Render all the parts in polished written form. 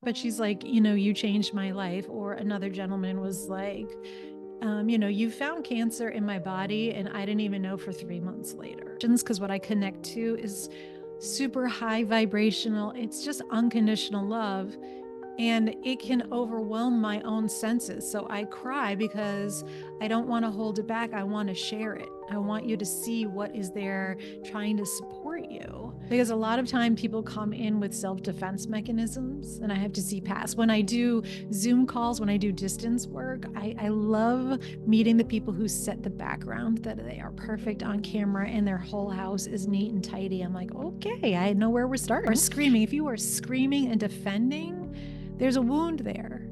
But she's like, you changed my life. Or another gentleman was like, you found cancer in my body and I didn't even know for 3 months later. Because what I connect to is super high vibrational. It's just unconditional love, and it can overwhelm my own senses. So I cry because I don't want to hold it back. I want to share it. I want you to see what is there trying to support you. Because a lot of time people come in with self-defense mechanisms and I have to see past. When I do Zoom calls, when I do distance work, I love meeting the people who set the background, that they are perfect on camera and their whole house is neat and tidy. I'm like, okay, I know where we're starting. Or screaming. If you are screaming and defending, there's a wound there.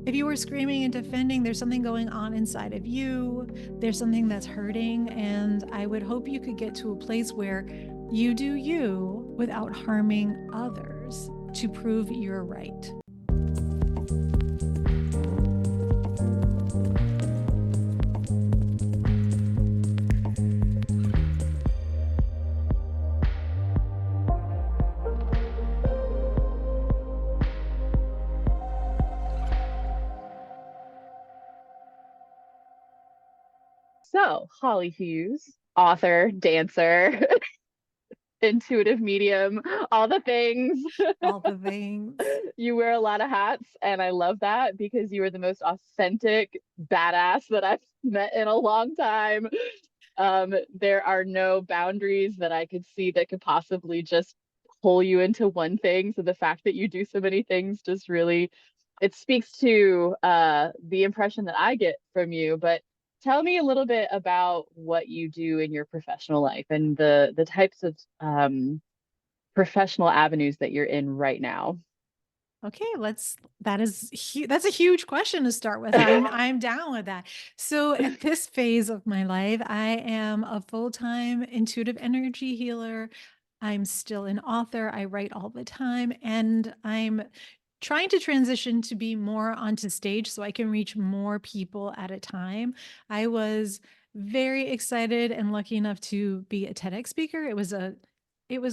If you are screaming and defending, there's something going on inside of you. There's something that's hurting. And I would hope you could get to a place where you do you without harming others to prove you're right. So, Holly Hughes, author, dancer, intuitive medium, all the things. All the things. You wear a lot of hats, and I love that because you are the most authentic badass that I've met in a long time. There are no boundaries that I could see that could possibly just pull you into one thing. So the fact that you do so many things just really, it speaks to the impression that I get from you. But tell me a little bit about what you do in your professional life and the types of professional avenues that you're in right now. Okay, that's a huge question to start with. I'm down with that. So at this phase of my life, I am a full-time intuitive energy healer. I'm still an author. I write all the time, and I'm trying to transition to be more onto stage so I can reach more people at a time. I was very excited and lucky enough to be a TEDx speaker. It was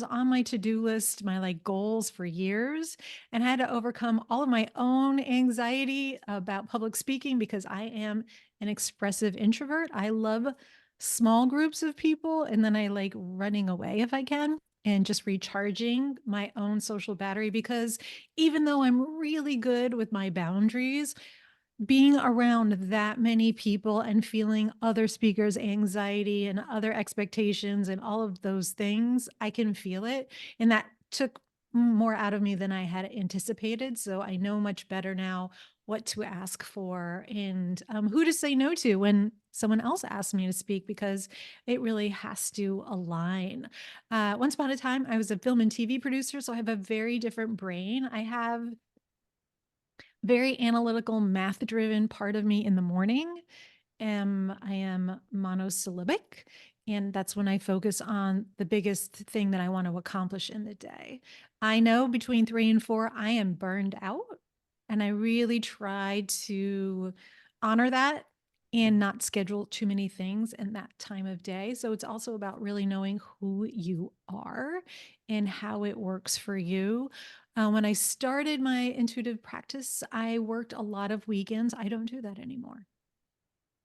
on my to-do list, my like goals for years, and I had to overcome all of my own anxiety about public speaking because I am an expressive introvert. I love small groups of people, and then I like running away if I can and just recharging my own social battery, because even though I'm really good with my boundaries, being around that many people and feeling other speakers' anxiety and other expectations and all of those things, I can feel it. And that took more out of me than I had anticipated. So I know much better now what to ask for and who to say no to when someone else asks me to speak, because it really has to align. Once upon a time, I was a film and TV producer, so I have a very different brain. I have very analytical, math-driven part of me in the morning. I am monosyllabic, and that's when I focus on the biggest thing that I want to accomplish in the day. I know between 3 and 4, I am burned out, and I really try to honor that and not schedule too many things in that time of day. So it's also about really knowing who you are and how it works for you. When I started my intuitive practice, I worked a lot of weekends. I don't do that anymore.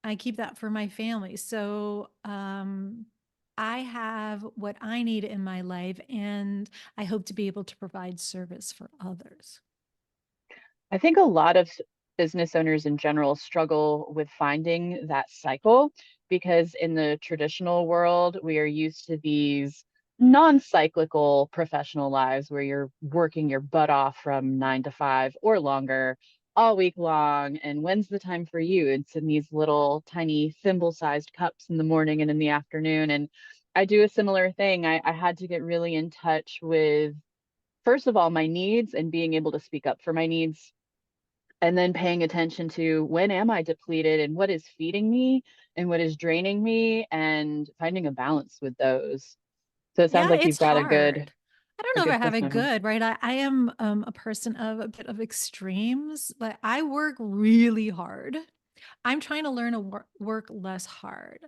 I keep that for my family. So I have what I need in my life, and I hope to be able to provide service for others. I think a lot of business owners in general struggle with finding that cycle because in the traditional world, we are used to these non-cyclical professional lives where you're working your butt off from 9 to 5 or longer all week long. And when's the time for you? It's in these little tiny thimble-sized cups in the morning and in the afternoon. And I do a similar thing. I had to get really in touch with, first of all, my needs and being able to speak up for my needs, and then paying attention to when am I depleted and what is feeding me and what is draining me, and finding a balance with those. So it sounds Yeah, like you've it's got hard. I don't a know if good I have it system. good, right? I am a person of a bit of extremes. Like I work really hard. I'm trying to learn to work less hard,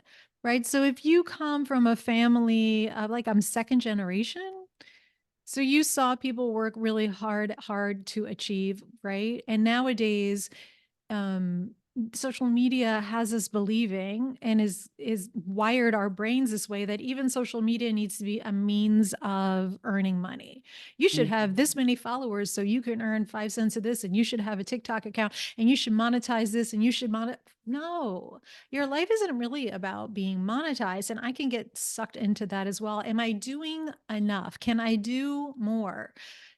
right? So if you come from a family of like I'm second generation, So you saw people work really hard to achieve, right? And nowadays, um social media has us believing and is wired our brains this way that even social media needs to be a means of earning money. You should have Mhm. this many followers so you can earn 5 cents of this, and you should have a TikTok account, and you should monetize this, and you should no, your life isn't really about being monetized. And I can get sucked into that as well. Am I doing enough? Can I do more?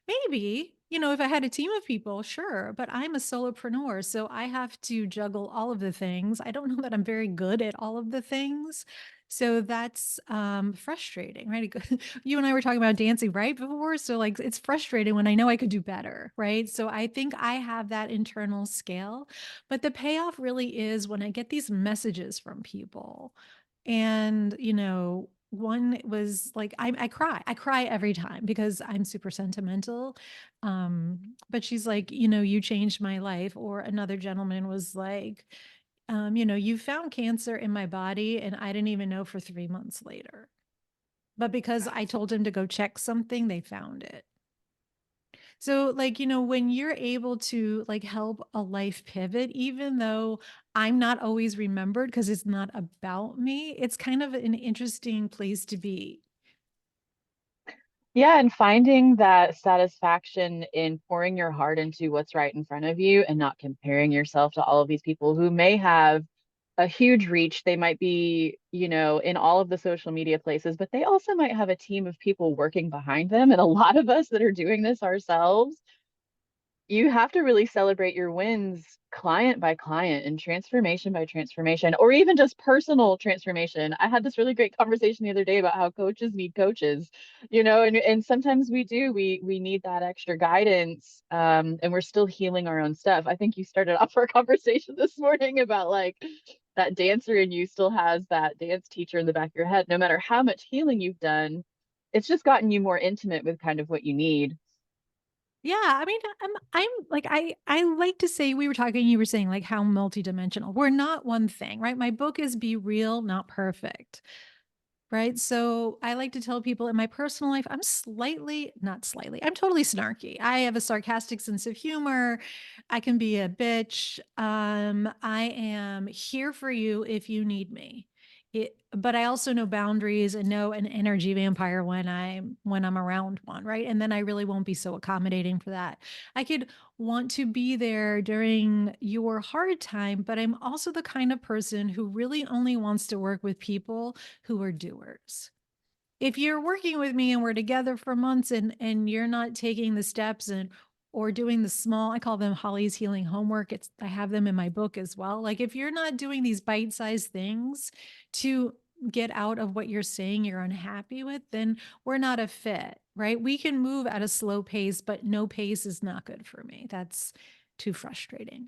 Maybe, if I had a team of people, sure, but I'm a solopreneur, so I have to juggle all of the things. I don't know that I'm very good at all of the things. So that's frustrating, right? You and I were talking about dancing right before. So, like, it's frustrating when I know I could do better, right? So, I think I have that internal scale, but the payoff really is when I get these messages from people. And, one was like, I cry. I cry every time because I'm super sentimental. But she's like, you changed my life. Or another gentleman was like, you found cancer in my body and I didn't even know for 3 months later. But because I told him to go check something, they found it. So, like, when you're able to like help a life pivot, even though I'm not always remembered because it's not about me, it's kind of an interesting place to be. Yeah, and finding that satisfaction in pouring your heart into what's right in front of you and not comparing yourself to all of these people who may have a huge reach. They might be, in all of the social media places, but they also might have a team of people working behind them. And a lot of us that are doing this ourselves, you have to really celebrate your wins client by client and transformation by transformation, or even just personal transformation. I had this really great conversation the other day about how coaches need coaches, and sometimes we need that extra guidance, and we're still healing our own stuff. I think you started off our conversation this morning about like that dancer in you still has that dance teacher in the back of your head. No matter how much healing you've done, it's just gotten you more intimate with kind of what you need. Yeah, I mean, I'm like I like to say, we were talking, you were saying like how multidimensional. We're not one thing, right? My book is Be Real, Not Perfect. Right. So I like to tell people in my personal life, I'm slightly, not slightly, I'm totally snarky. I have a sarcastic sense of humor. I can be a bitch. I am here for you if you need me. But I also know boundaries and know an energy vampire when I'm around one, right? And then I really won't be so accommodating for that. I could want to be there during your hard time, but I'm also the kind of person who really only wants to work with people who are doers. If you're working with me and we're together for months and you're not taking the steps and or doing the small, I call them Holly's healing homework. I have them in my book as well. Like, if you're not doing these bite-sized things to get out of what you're saying you're unhappy with, then we're not a fit, right? We can move at a slow pace, but no pace is not good for me. That's too frustrating.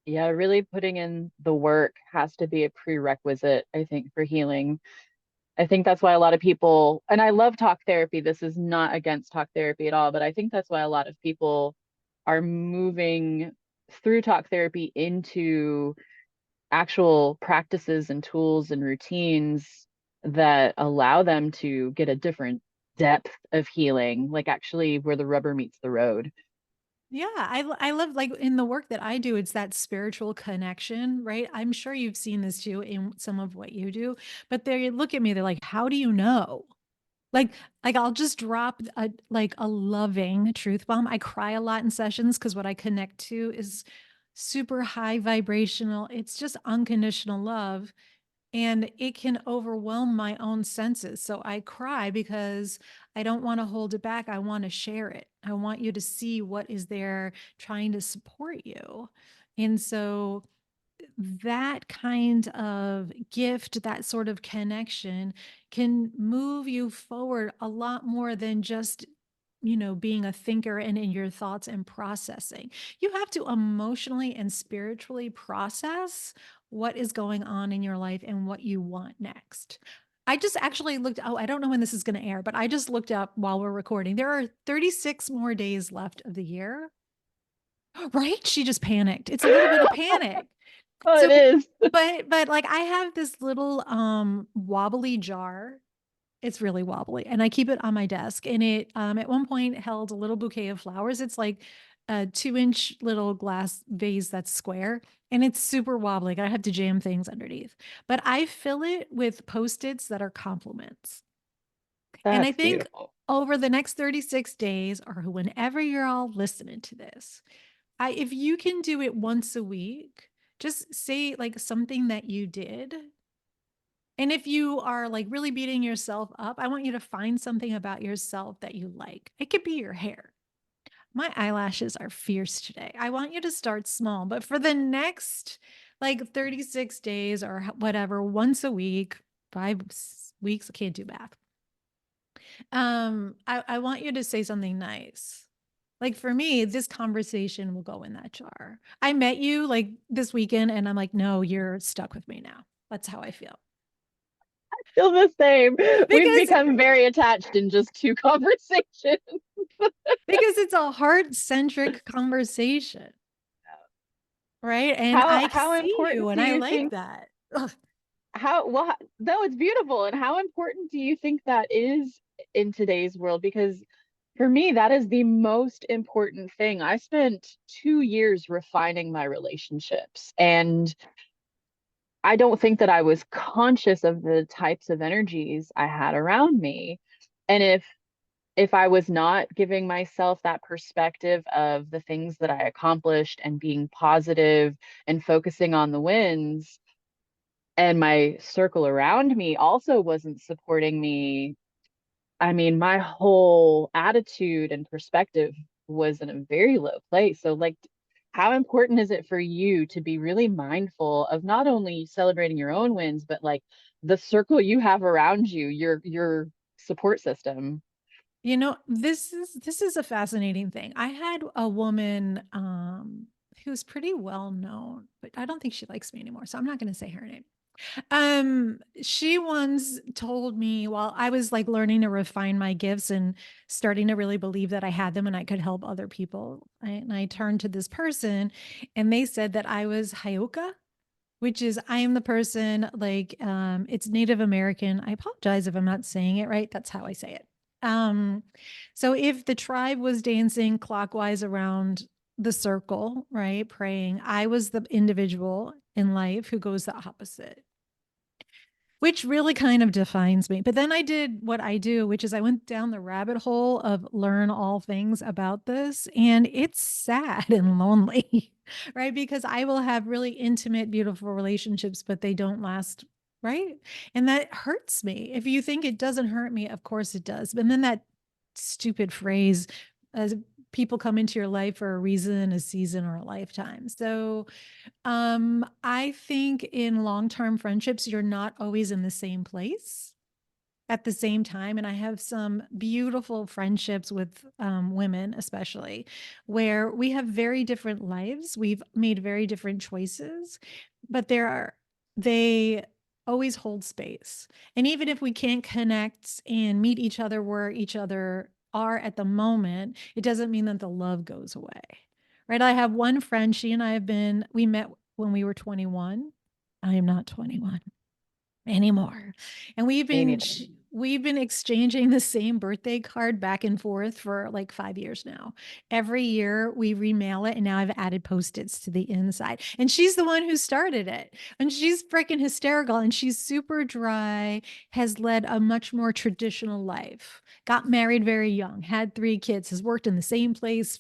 Yeah, really putting in the work has to be a prerequisite, I think, for healing. I think that's why a lot of people, and I love talk therapy. This is not against talk therapy at all, but I think that's why a lot of people are moving through talk therapy into actual practices and tools and routines that allow them to get a different depth of healing, like actually where the rubber meets the road. Yeah, I love, like, in the work that I do, it's that spiritual connection, right? I'm sure you've seen this too in some of what you do, but they look at me, they're like, "How do you know?" Like I'll just drop a loving truth bomb. I cry a lot in sessions because what I connect to is super high vibrational. It's just unconditional love, and it can overwhelm my own senses. So I cry because I don't want to hold it back. I want to share it. I want you to see what is there trying to support you. And so that kind of gift, that sort of connection can move you forward a lot more than just, being a thinker and in your thoughts and processing. You have to emotionally and spiritually process what is going on in your life and what you want next. I just actually looked, oh, I don't know when this is going to air, but I just looked up while we're recording. There are 36 more days left of the year. Right? She just panicked. It's a little bit of panic. Oh, So, it is. but like I have this little wobbly jar It's really wobbly, and I keep it on my desk, and it, at one point held a little bouquet of flowers. It's like a 2-inch little glass vase that's square, and it's super wobbly. Like, I have to jam things underneath, but I fill it with Post-its that are compliments. And I That's think beautiful. over the next 36 days or whenever you're all listening to this, if you can do it once a week, just say like something that you did. And if you are like really beating yourself up, I want you to find something about yourself that you like. It could be your hair. My eyelashes are fierce today. I want you to start small, but for the next like 36 days or whatever, once a week, 5 weeks, I can't do math. I want you to say something nice. Like for me, this conversation will go in that jar. I met you like this weekend and I'm like, no, you're stuck with me now. That's how I feel. Feel the same. We've Because become very attached in just two conversations. because it's a heart-centric conversation, right? And I How see you important do and I you like think that. Ugh. how well no, it's beautiful. And how important do you think that is in today's world? Because for me, that is the most important thing. I spent 2 years refining my relationships, and I don't think that I was conscious of the types of energies I had around me. And if I was not giving myself that perspective of the things that I accomplished and being positive and focusing on the wins, and my circle around me also wasn't supporting me, I mean, my whole attitude and perspective was in a very low place. So, like, how important is it for you to be really mindful of not only celebrating your own wins, but like the circle you have around you, your support system? This is a fascinating thing. I had a woman who's pretty well known, but I don't think she likes me anymore, so I'm not going to say her name. She once told me while I was like learning to refine my gifts and starting to really believe that I had them and I could help other people. And I turned to this person and they said that I was Hyoka, which is I am the person like it's Native American. I apologize if I'm not saying it right. That's how I say it. Um, so if the tribe was dancing clockwise around the circle, right, praying, I was the individual in life who goes the opposite, which really kind of defines me. But then I did what I do, which is I went down the rabbit hole of learn all things about this. And it's sad and lonely, right? Because I will have really intimate, beautiful relationships, but they don't last, right? And that hurts me. If you think it doesn't hurt me, of course it does. But then that stupid phrase, as people come into your life for a reason, a season, or a lifetime. So I think in long-term friendships, you're not always in the same place at the same time. And I have some beautiful friendships with women, especially where we have very different lives. We've made very different choices, but they always hold space. And even if we can't connect and meet each other where each other are at the moment, it doesn't mean that the love goes away. Right. I have one friend, we met when we were 21. I am not 21 anymore. And Me neither. we've been exchanging the same birthday card back and forth for like 5 years now. Every year we remail it and now I've added Post-its to the inside. And she's the one who started it. And she's freaking hysterical and she's super dry, has led a much more traditional life. Got married very young, had 3 kids, has worked in the same place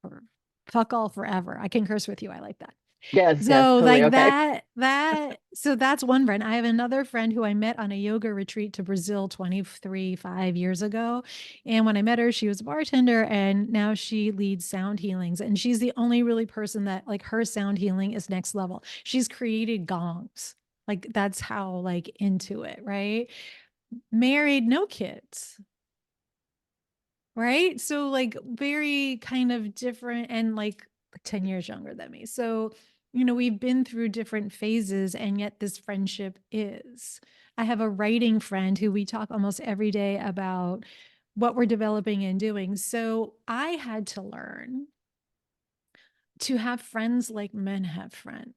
for fuck all forever. I can curse with you. I like that. Yes, yes, So totally like okay. so that's one friend. I have another friend who I met on a yoga retreat to Brazil 5 years ago. And when I met her, she was a bartender and now she leads sound healings. And she's the only really person that like her sound healing is next level. She's created gongs. Like that's how like into it, right? Married, no kids. Right? So like very kind of different and like 10 years younger than me. So, we've been through different phases and yet this friendship is. I have a writing friend who we talk almost every day about what we're developing and doing. So, I had to learn to have friends like men have friends.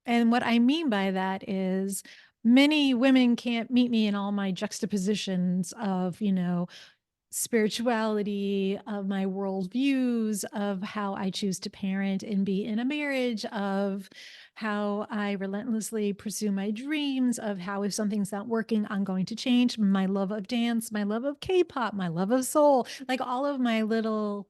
And what I mean by that is many women can't meet me in all my juxtapositions of, spirituality, of my worldviews, of how I choose to parent and be in a marriage, of how I relentlessly pursue my dreams, of how if something's not working, I'm going to change, my love of dance, my love of K-pop, my love of soul, like all of my little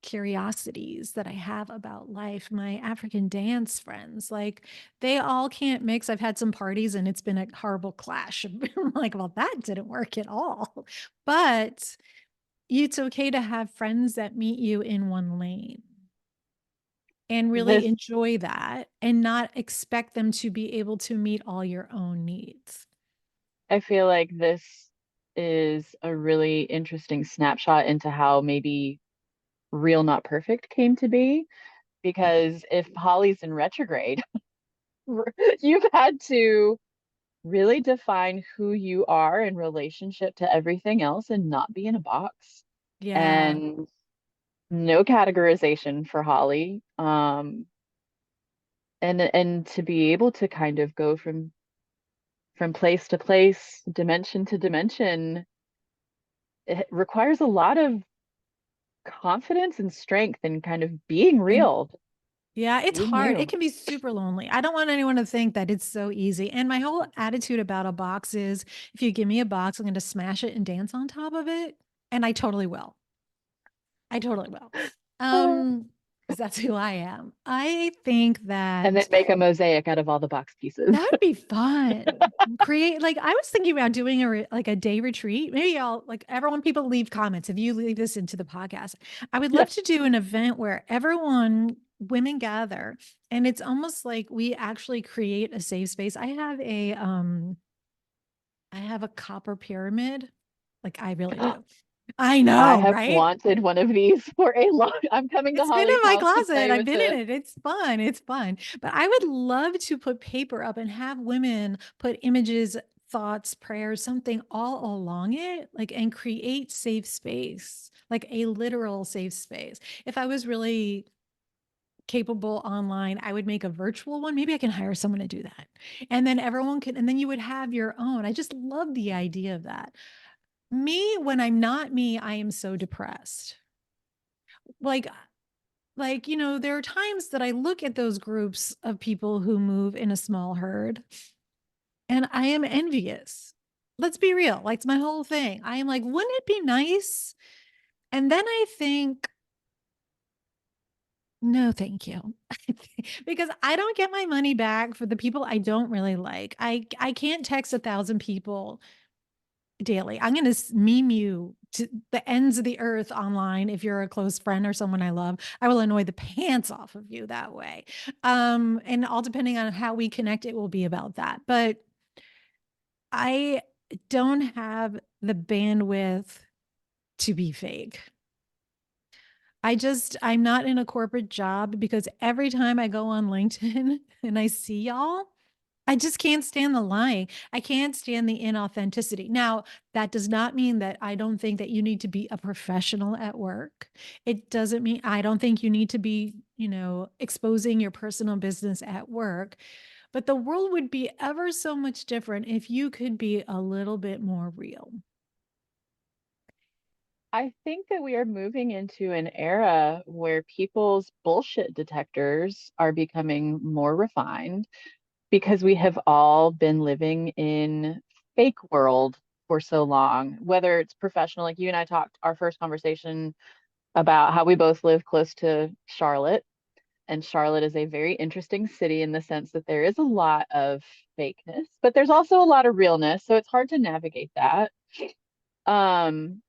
curiosities that I have about life, my African dance friends, like they all can't mix. I've had some parties and it's been a horrible clash. I'm like, well, that didn't work at all. But it's okay to have friends that meet you in one lane and really This, enjoy that and not expect them to be able to meet all your own needs. I feel like this is a really interesting snapshot into how maybe real, not perfect came to be. Because if Holly's in retrograde, you've had to really define who you are in relationship to everything else and not be in a box. Yeah. And no categorization for Holly. And to be able to kind of go from place to place, dimension to dimension, it requires a lot of confidence and strength and kind of being And real, yeah, it's being hard. It you. can be super lonely. I don't want anyone to think that it's so easy. And my whole attitude about a box is if you give me a box, I'm going to smash it and dance on top of it. And I totally will. I totally will. Because that's who I am. I think And then that make a mosaic out of all the box that pieces. would be fun. Create like I was thinking about doing like a day retreat. Maybe I'll like everyone people leave comments if you leave this into the podcast. I would Yeah. love to do an event where everyone women gather and it's almost like we actually create a safe space. I have a copper pyramid. Like I really do. I I know, have right? wanted one of these for a long. I'm coming to It's been Holly's in my house to closet. play I've with been in this. it. It's fun. It's fun. But I would love to put paper up and have women put images, thoughts, prayers, something all along it, like, and create safe space, like a literal safe space. If I was really capable online, I would make a virtual one. Maybe I can hire someone to do that. And then everyone can, and then you would have your own. I just love the idea of that. Me, when I'm not me, I am so depressed. Like there are times that I look at those groups of people who move in a small herd and I am envious. Let's be real. Like, it's my whole thing. I am like, wouldn't it be nice? And then I think, no, thank you. Because I don't get my money back for the people I don't really like. I can't text 1,000 people daily. I'm going to meme you to the ends of the earth online if you're a close friend or someone I love. I will annoy the pants off of you that way. And all depending on how we connect, it will be about that. But I don't have the bandwidth to be fake. I'm not in a corporate job because every time I go on LinkedIn and I see y'all, I just can't stand the lying. I can't stand the inauthenticity. Now, that does not mean that I don't think that you need to be a professional at work. It doesn't mean I don't think you need to be, exposing your personal business at work. But the world would be ever so much different if you could be a little bit more real. I think that we are moving into an era where people's bullshit detectors are becoming more refined because we have all been living in fake world for so long, whether it's professional, like you and I talked our first conversation about how we both live close to Charlotte. And Charlotte is a very interesting city in the sense that there is a lot of fakeness, but there's also a lot of realness. So it's hard to navigate that. Um,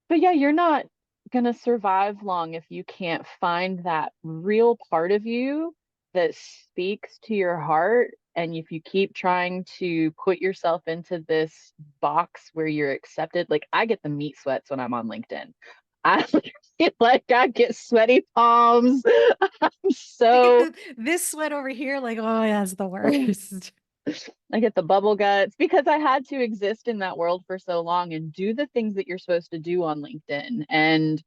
but yeah, you're not gonna survive long if you can't find that real part of you that speaks to your heart. And if you keep trying to put yourself into this box where you're accepted, like I get the meat sweats when I'm on LinkedIn. I feel like I get sweaty palms. I'm I get so this sweat over here, like, oh, yeah, that's the worst. I get the bubble guts because I had to exist in that world for so long and do the things that you're supposed to do on LinkedIn. And,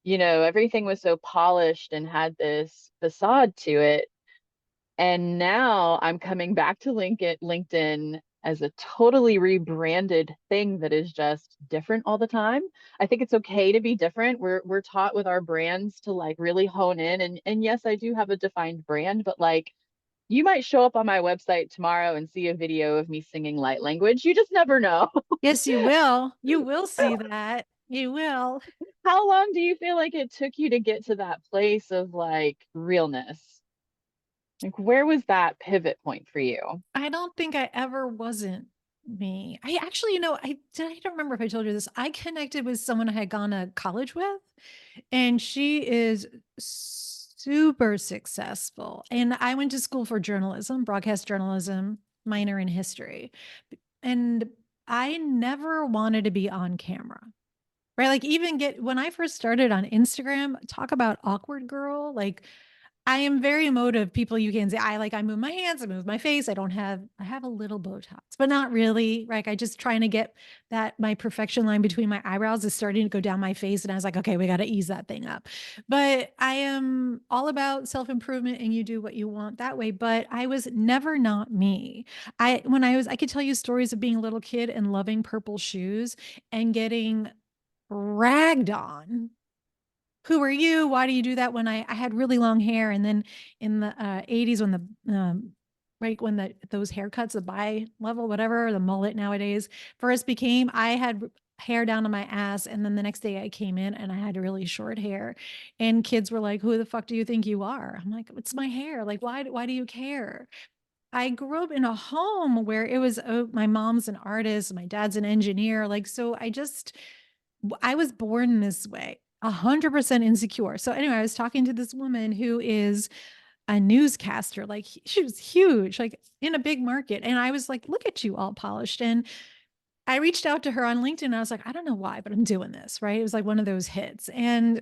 everything was so polished and had this facade to it. And now I'm coming back to LinkedIn as a totally rebranded thing that is just different all the time. I think it's okay to be different. We're taught with our brands to like really hone in, and yes, I do have a defined brand, but like you might show up on my website tomorrow and see a video of me singing light language. You just never know. Yes, you will. You will see that. You will. How long do you feel like it took you to get to that place of like realness? Like where was that pivot point for you? I don't think I ever wasn't me. I actually, I don't remember if I told you this. I connected with someone I had gone to college with, and she is super successful. And I went to school for journalism, broadcast journalism, minor in history. And I never wanted to be on camera. Right? Like even get when I first started on Instagram, talk about awkward girl, like I am very emotive. People you can say I move my hands, I move my face. I have a little Botox, but not really. Right. I just trying to get that my perfection line between my eyebrows is starting to go down my face. And I was like, okay, we got to ease that thing up. But I am all about self-improvement and you do what you want that way. But I was never not me. I could tell you stories of being a little kid and loving purple shoes and getting ragged on. Who are you? Why do you do that? When I had really long hair, and then in the 80s, when right when those haircuts, the bi level, whatever, the mullet nowadays first became, I had hair down to my ass, and then the next day I came in and I had really short hair, and kids were like, "Who the fuck do you think you are?" I'm like, "It's my hair. Like, why do you care?" I grew up in a home where it was, oh, my mom's an artist, my dad's an engineer, like so I was born this way, 100% insecure. So anyway, I was talking to this woman who is a newscaster, like she was huge, like in a big market. And I was like, look at you all polished. And I reached out to her on LinkedIn. And I was like, I don't know why, but I'm doing this, right? It was like one of those hits. And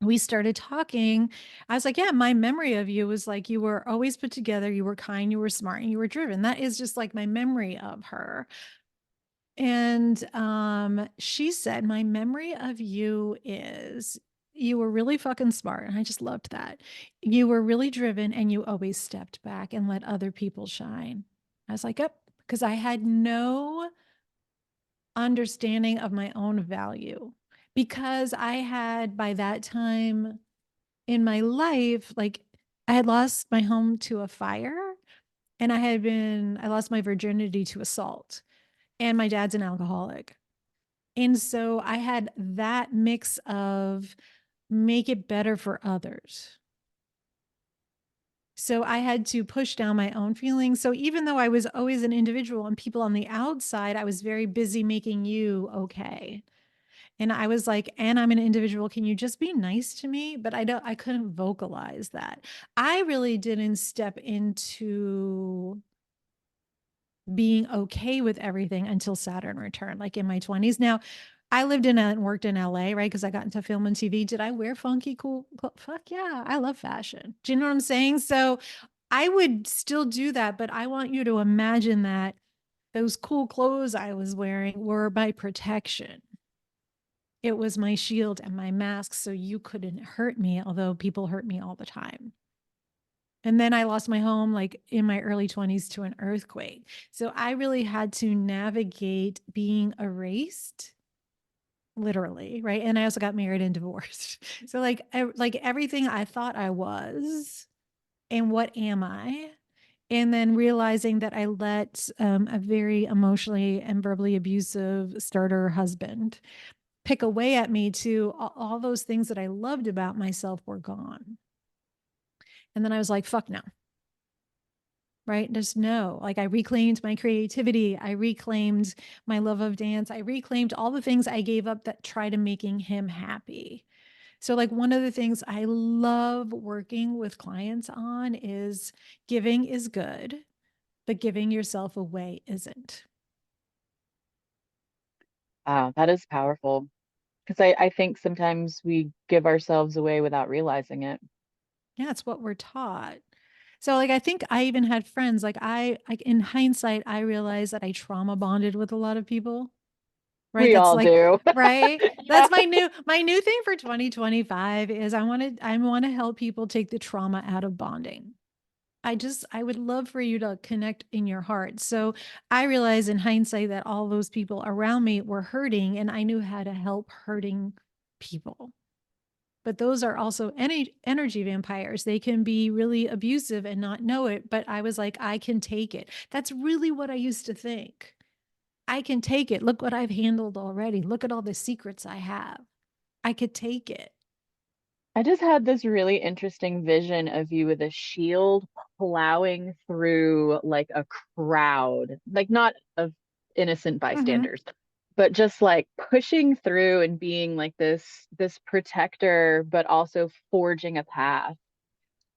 we started talking. I was like, yeah, my memory of you was like you were always put together, you were kind, you were smart, and you were driven. That is just like my memory of her. And she said, my memory of you is you were really fucking smart. And I just loved that. You were really driven and you always stepped back and let other people shine. I was like, yep, because I had no understanding of my own value because I had by that time in my life, like I had lost my home to a fire and I lost my virginity to assault. And my dad's an alcoholic. And so I had that mix of make it better for others. So I had to push down my own feelings. So even though I was always an individual and people on the outside, I was very busy making you okay. And I was like, and I'm an individual. Can you just be nice to me? But I couldn't vocalize that. I really didn't step into being okay with everything until Saturn returned, like in my 20s. Now, I lived in and worked in LA, right? Because I got into film and TV. Did I wear funky, cool? Fuck yeah. I love fashion. Do you know what I'm saying? So I would still do that, but I want you to imagine that those cool clothes I was wearing were my protection. It was my shield and my mask, so you couldn't hurt me, although people hurt me all the time. And then I lost my home like in my early 20s to an earthquake. So I really had to navigate being erased literally, right? And I also got married and divorced. So like everything I thought I was and what am I? And then realizing that I let a very emotionally and verbally abusive starter husband pick away at me to all those things that I loved about myself were gone. And then I was like, fuck no, right? Just no. Like I reclaimed my creativity. I reclaimed my love of dance. I reclaimed all the things I gave up that tried to making him happy. So like one of the things I love working with clients on is giving is good, but giving yourself away isn't. Wow, that is powerful. Because I think sometimes we give ourselves away without realizing it. Yeah, it's what we're taught. So like I think I even had friends like in hindsight I realized that I trauma bonded with a lot of people. Right? We That's all like do. right? Yeah. That's my new thing for 2025 is I want to help people take the trauma out of bonding. I would love for you to connect in your heart. So I realized in hindsight that all those people around me were hurting and I knew how to help hurting people. But those are also energy vampires. They can be really abusive and not know it. But I was like, I can take it. That's really what I used to think. I can take it. Look what I've handled already. Look at all the secrets I have. I could take it. I just had this really interesting vision of you with a shield plowing through like a crowd, like not of innocent Mhm. bystanders, but just like pushing through and being like this protector, but also forging a path.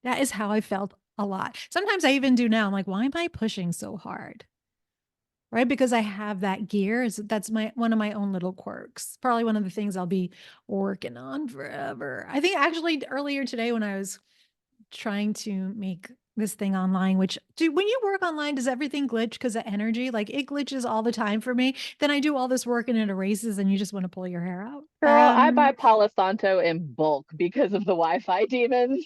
That is how I felt a lot. Sometimes I even do now. I'm like, why am I pushing so hard? Right? Because I have that gear. That's my one of my own little quirks. Probably one of the things I'll be working on forever. I think actually earlier today when I was trying to make this thing online, which do when you work online, does everything glitch because of energy? Like it glitches all the time for me. Then I do all this work and it erases and you just want to pull your hair out. Girl, I buy Palo Santo in bulk because of the Wi-Fi demons.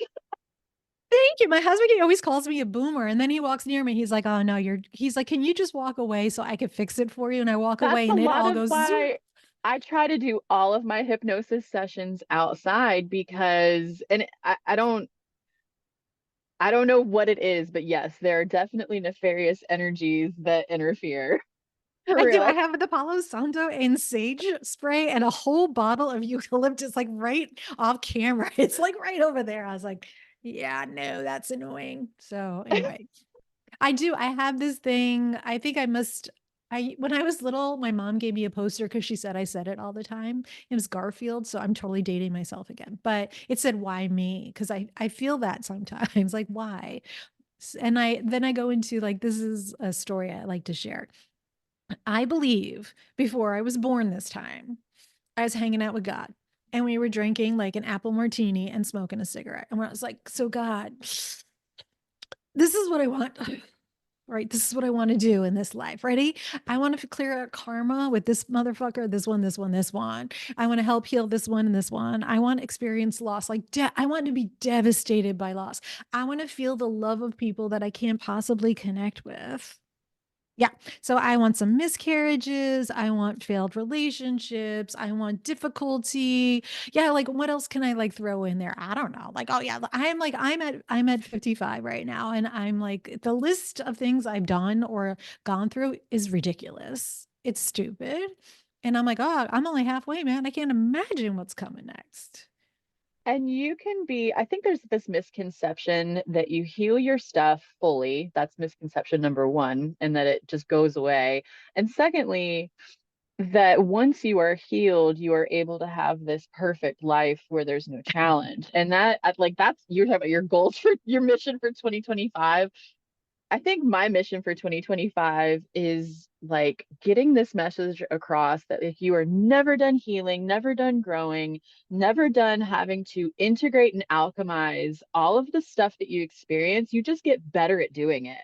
Thank you. My husband, he always calls me a boomer. And then he walks near me. He's like, oh no, he's like, can you just walk away so I could fix it for you? And I walk That's away a and it lot all of goes zoom. why I try to do all of my hypnosis sessions outside because, and I don't know what it is, but yes, there are definitely nefarious energies that interfere. For I do. I real. have the Palo Santo and sage spray and a whole bottle of eucalyptus, like right off camera. It's like right over there. I was like, yeah, no, that's annoying. So anyway, I do. I have this thing. I think I must. When I was little, my mom gave me a poster because she said I said it all the time. It was Garfield, so I'm totally dating myself again. But it said, "Why me?" Because I feel that sometimes, like why. And I go into like this is a story I like to share. I believe before I was born this time, I was hanging out with God and we were drinking like an apple martini and smoking a cigarette. And I was like, so God, this is what I want. Right. This is what I want to do in this life. Ready? I want to clear out karma with this motherfucker, this one, this one, this one. I want to help heal this one and this one. I want to experience loss. Like, I want to be devastated by loss. I want to feel the love of people that I can't possibly connect with. Yeah. So I want some miscarriages. I want failed relationships. I want difficulty. Yeah. Like what else can I like throw in there? I don't know. Like, oh yeah, I'm at 55 right now. And I'm like, the list of things I've done or gone through is ridiculous. It's stupid. And I'm like, oh, I'm only halfway, man. I can't imagine what's coming next. And you can be, I think there's this misconception that you heal your stuff fully. That's misconception number one, and that it just goes away. And secondly, that once you are healed, you are able to have this perfect life where there's no challenge. And that, like, that's you're talking about your goals for your mission for 2025. I think my mission for 2025 is like getting this message across that if you are never done healing, never done growing, never done having to integrate and alchemize all of the stuff that you experience, you just get better at doing it.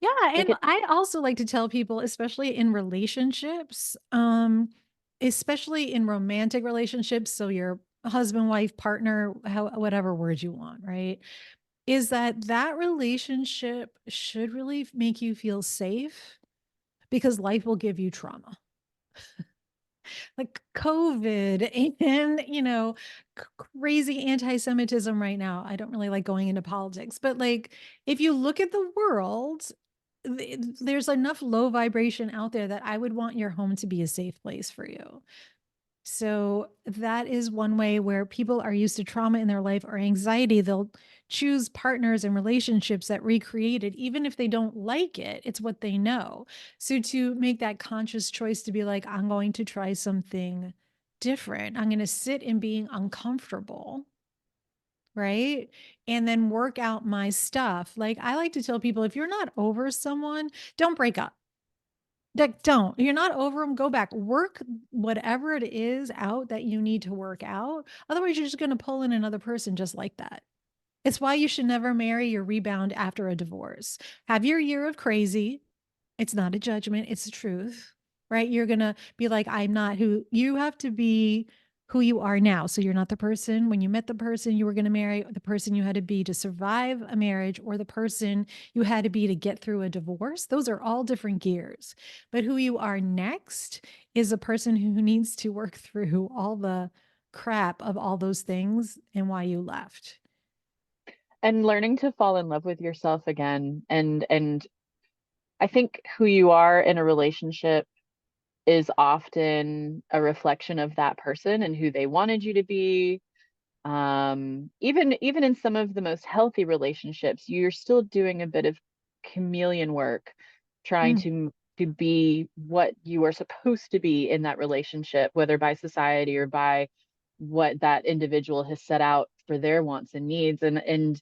Yeah, Like and it, I also like to tell people, especially in relationships, especially in romantic relationships, so your husband, wife, partner, whatever word you want, right? Is that that relationship should really make you feel safe because life will give you trauma like COVID and, crazy anti-Semitism right now. I don't really like going into politics, but like if you look at the world, there's enough low vibration out there that I would want your home to be a safe place for you. So that is one way where people are used to trauma in their life or anxiety. They'll choose partners and relationships that recreate it, even if they don't like it. It's what they know. So to make that conscious choice to be like, I'm going to try something different. I'm going to sit in being uncomfortable. Right. And then work out my stuff. Like I like to tell people if you're not over someone, don't break up. Like, don't. You're not over them, go back. Work whatever it is out that you need to work out. Otherwise, you're just gonna pull in another person just like that. It's why you should never marry or rebound after a divorce. Have your year of crazy. It's not a judgment, it's the truth, right? You're gonna be like, I'm not who you have to be who you are now. So you're not the person when you met the person you were going to marry, the person you had to be to survive a marriage, or the person you had to be to get through a divorce. Those are all different gears. But who you are next is a person who needs to work through all the crap of all those things and why you left. And learning to fall in love with yourself again. And I think who you are in a relationship is often a reflection of that person and who they wanted you to be. Even in some of the most healthy relationships, you're still doing a bit of chameleon work, trying Mm. to be what you are supposed to be in that relationship, whether by society or by what that individual has set out for their wants and needs. And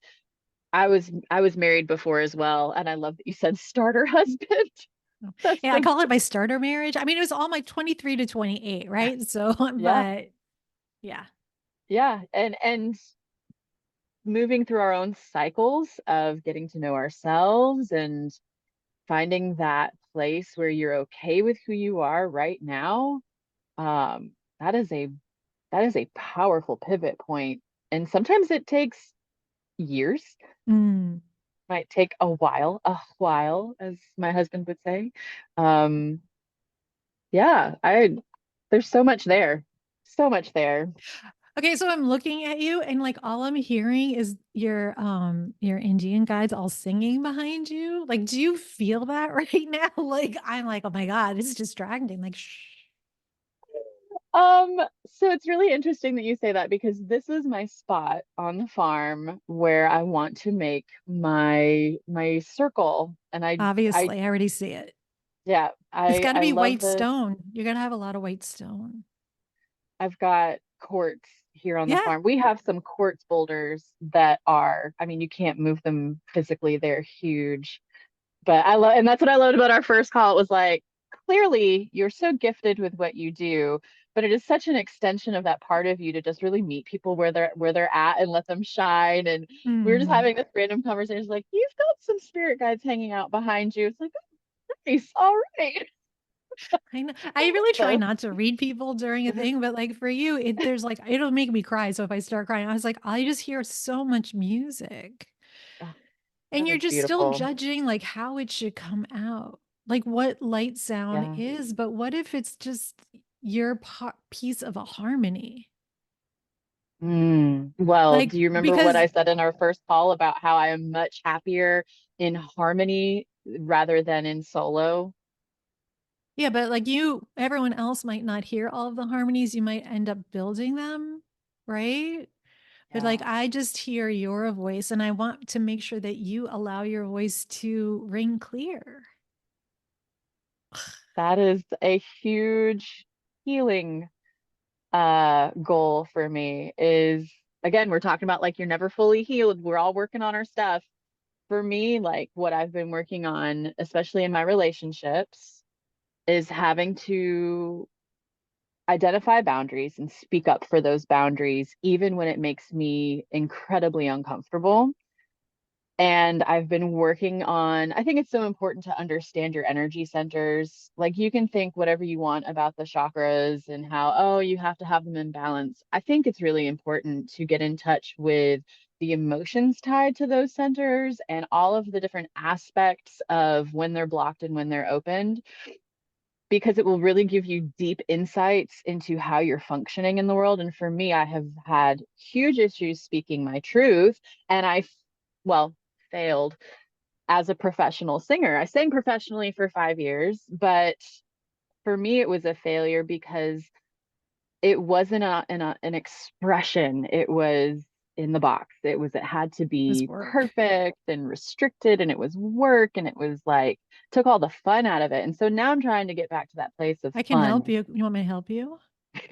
I was married before as well, and I love that you said starter husband. That's Yeah, I so call it my starter marriage. I mean, it was all my 23 to 28, right? So, yeah, but yeah. yeah, and moving through our own cycles of getting to know ourselves and finding that place where you're okay with who you are right now, um, that is a powerful pivot point. And sometimes it takes years, Mm. might take a while, as my husband would say. Um, yeah, I there's so much there. So much there. Okay, so I'm looking at you and like all I'm hearing is your Indian guides all singing behind you. Like, do you feel that right now? Like I'm like, oh my God, it's distracting. Like shh. Um, so it's really interesting that you say that because this is my spot on the farm where I want to make my circle. And I Obviously, I already see it. yeah, It's got to I be love white the stone. You're gonna have a lot of white stone. I've got quartz here on the Yeah. farm. We have some quartz boulders that are, I mean, you can't move them physically. They're huge. But I love, and that's what I loved about our first call. It was like, clearly you're so gifted with what you do, but it is such an extension of that part of you to just really meet people where they're at and let them shine. And we were just Mm. having this random conversation, like, you've got some spirit guides hanging out behind you. It's like, oh, nice, all right. I know. I really try So, not to read people during a thing, but like for you, there's like it'll make me cry. So if I start crying, I was like, I just hear so much music. oh, And that you're is just still beautiful. judging like how it should come out, like what light sound Yeah. is, but what if it's just your piece of a harmony? Well, Like, do you remember what because I said in our first call about how I am much happier in harmony rather than in solo? yeah, but like everyone else might not hear all of the harmonies. You might end up building them, right? But like Yeah. I just hear your voice and I want to make sure that you allow your voice to ring clear. That is a huge healing goal for me is again, we're talking about like you're never fully healed. We're all working on our stuff. For me, like what I've been working on, especially in my relationships, is having to identify boundaries and speak up for those boundaries, even when it makes me incredibly uncomfortable. And I've been working on, I think it's so important to understand your energy centers. Like you can think whatever you want about the chakras and how, oh, you have to have them in balance. I think it's really important to get in touch with the emotions tied to those centers and all of the different aspects of when they're blocked and when they're opened, because it will really give you deep insights into how you're functioning in the world. And for me, I have had huge issues speaking my truth. And well, failed as a professional singer. I sang professionally for 5 years, but for me, it was a failure because it wasn't an expression. It was in the box. It had to This be work. perfect and restricted, and it was work, and it was like took all the fun out of it. And so now I'm trying to get back to that place of I can help fun. you. You want me to help you?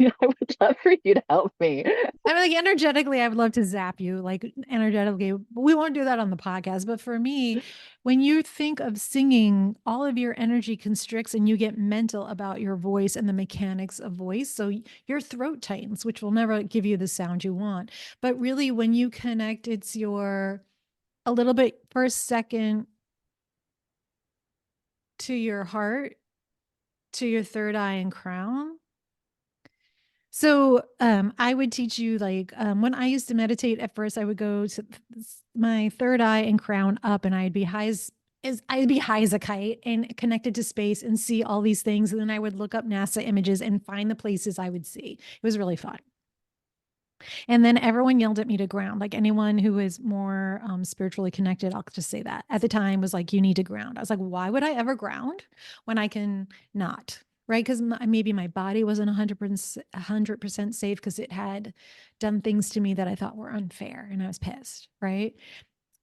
I would love for you to help me. I mean, like energetically, I would love to zap you, like energetically. We won't do that on the podcast. But for me, when you think of singing, all of your energy constricts and you get mental about your voice and the mechanics of voice. So your throat tightens, which will never give you the sound you want. But really, when you connect, it's your a little bit first, second to your heart, to your third eye and crown. So I would teach you like when I used to meditate at first, I would go to my third eye and crown up, and I'd be I'd be high as a kite and connected to space and see all these things. And then I would look up NASA images and find the places I would see. It was really fun. And then everyone yelled at me to ground. Like anyone who is more spiritually connected, I'll just say that at the time was like, you need to ground. I was like, why would I ever ground when I can not? Right. Because maybe my body wasn't 100% safe because it had done things to me that I thought were unfair and I was pissed. Right.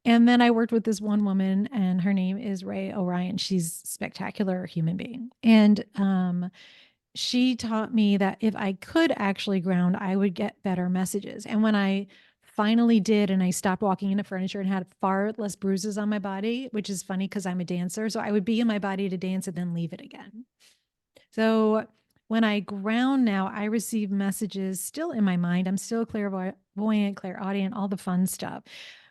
And then I worked with this one woman, and her name is Ray Orion. She's a spectacular human being. And she taught me that if I could actually ground, I would get better messages. And when I finally did, and I stopped walking into furniture and had far less bruises on my body, which is funny because I'm a dancer. So I would be in my body to dance and then leave it again. So when I ground now, I receive messages still in my mind. I'm still clairvoyant, clairaudient, all the fun stuff.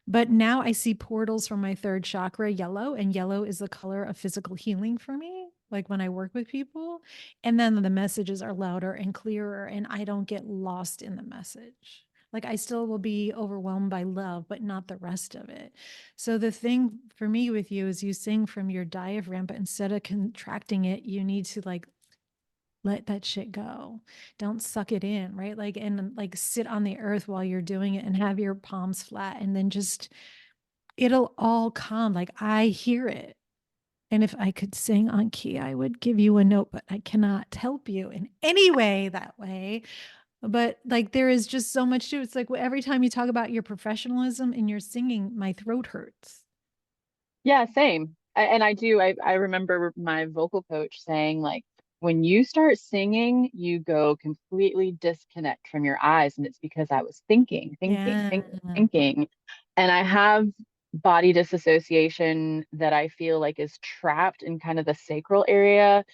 But now I see portals from my third chakra yellow, and yellow is the color of physical healing for me. Like when I work with people, and then the messages are louder and clearer, and I don't get lost in the message. Like I still will be overwhelmed by love, but not the rest of it. So the thing for me with you is you sing from your diaphragm, but instead of contracting it, you need to like let that shit go. Don't suck it in, right? Like, and like sit on the earth while you're doing it and have your palms flat, and then just, it'll all come. Like, I hear it. And if I could sing on key, I would give you a note, but I cannot help you in any way that way. But like, there is just so much to it. It's like every time you talk about your professionalism in your singing, my throat hurts. Yeah, same. And I do. I remember my vocal coach saying, like, when you start singing, you go completely disconnect from your eyes. And it's because I was Yeah. thinking. And I have body disassociation that I feel like is trapped in kind of the sacral area,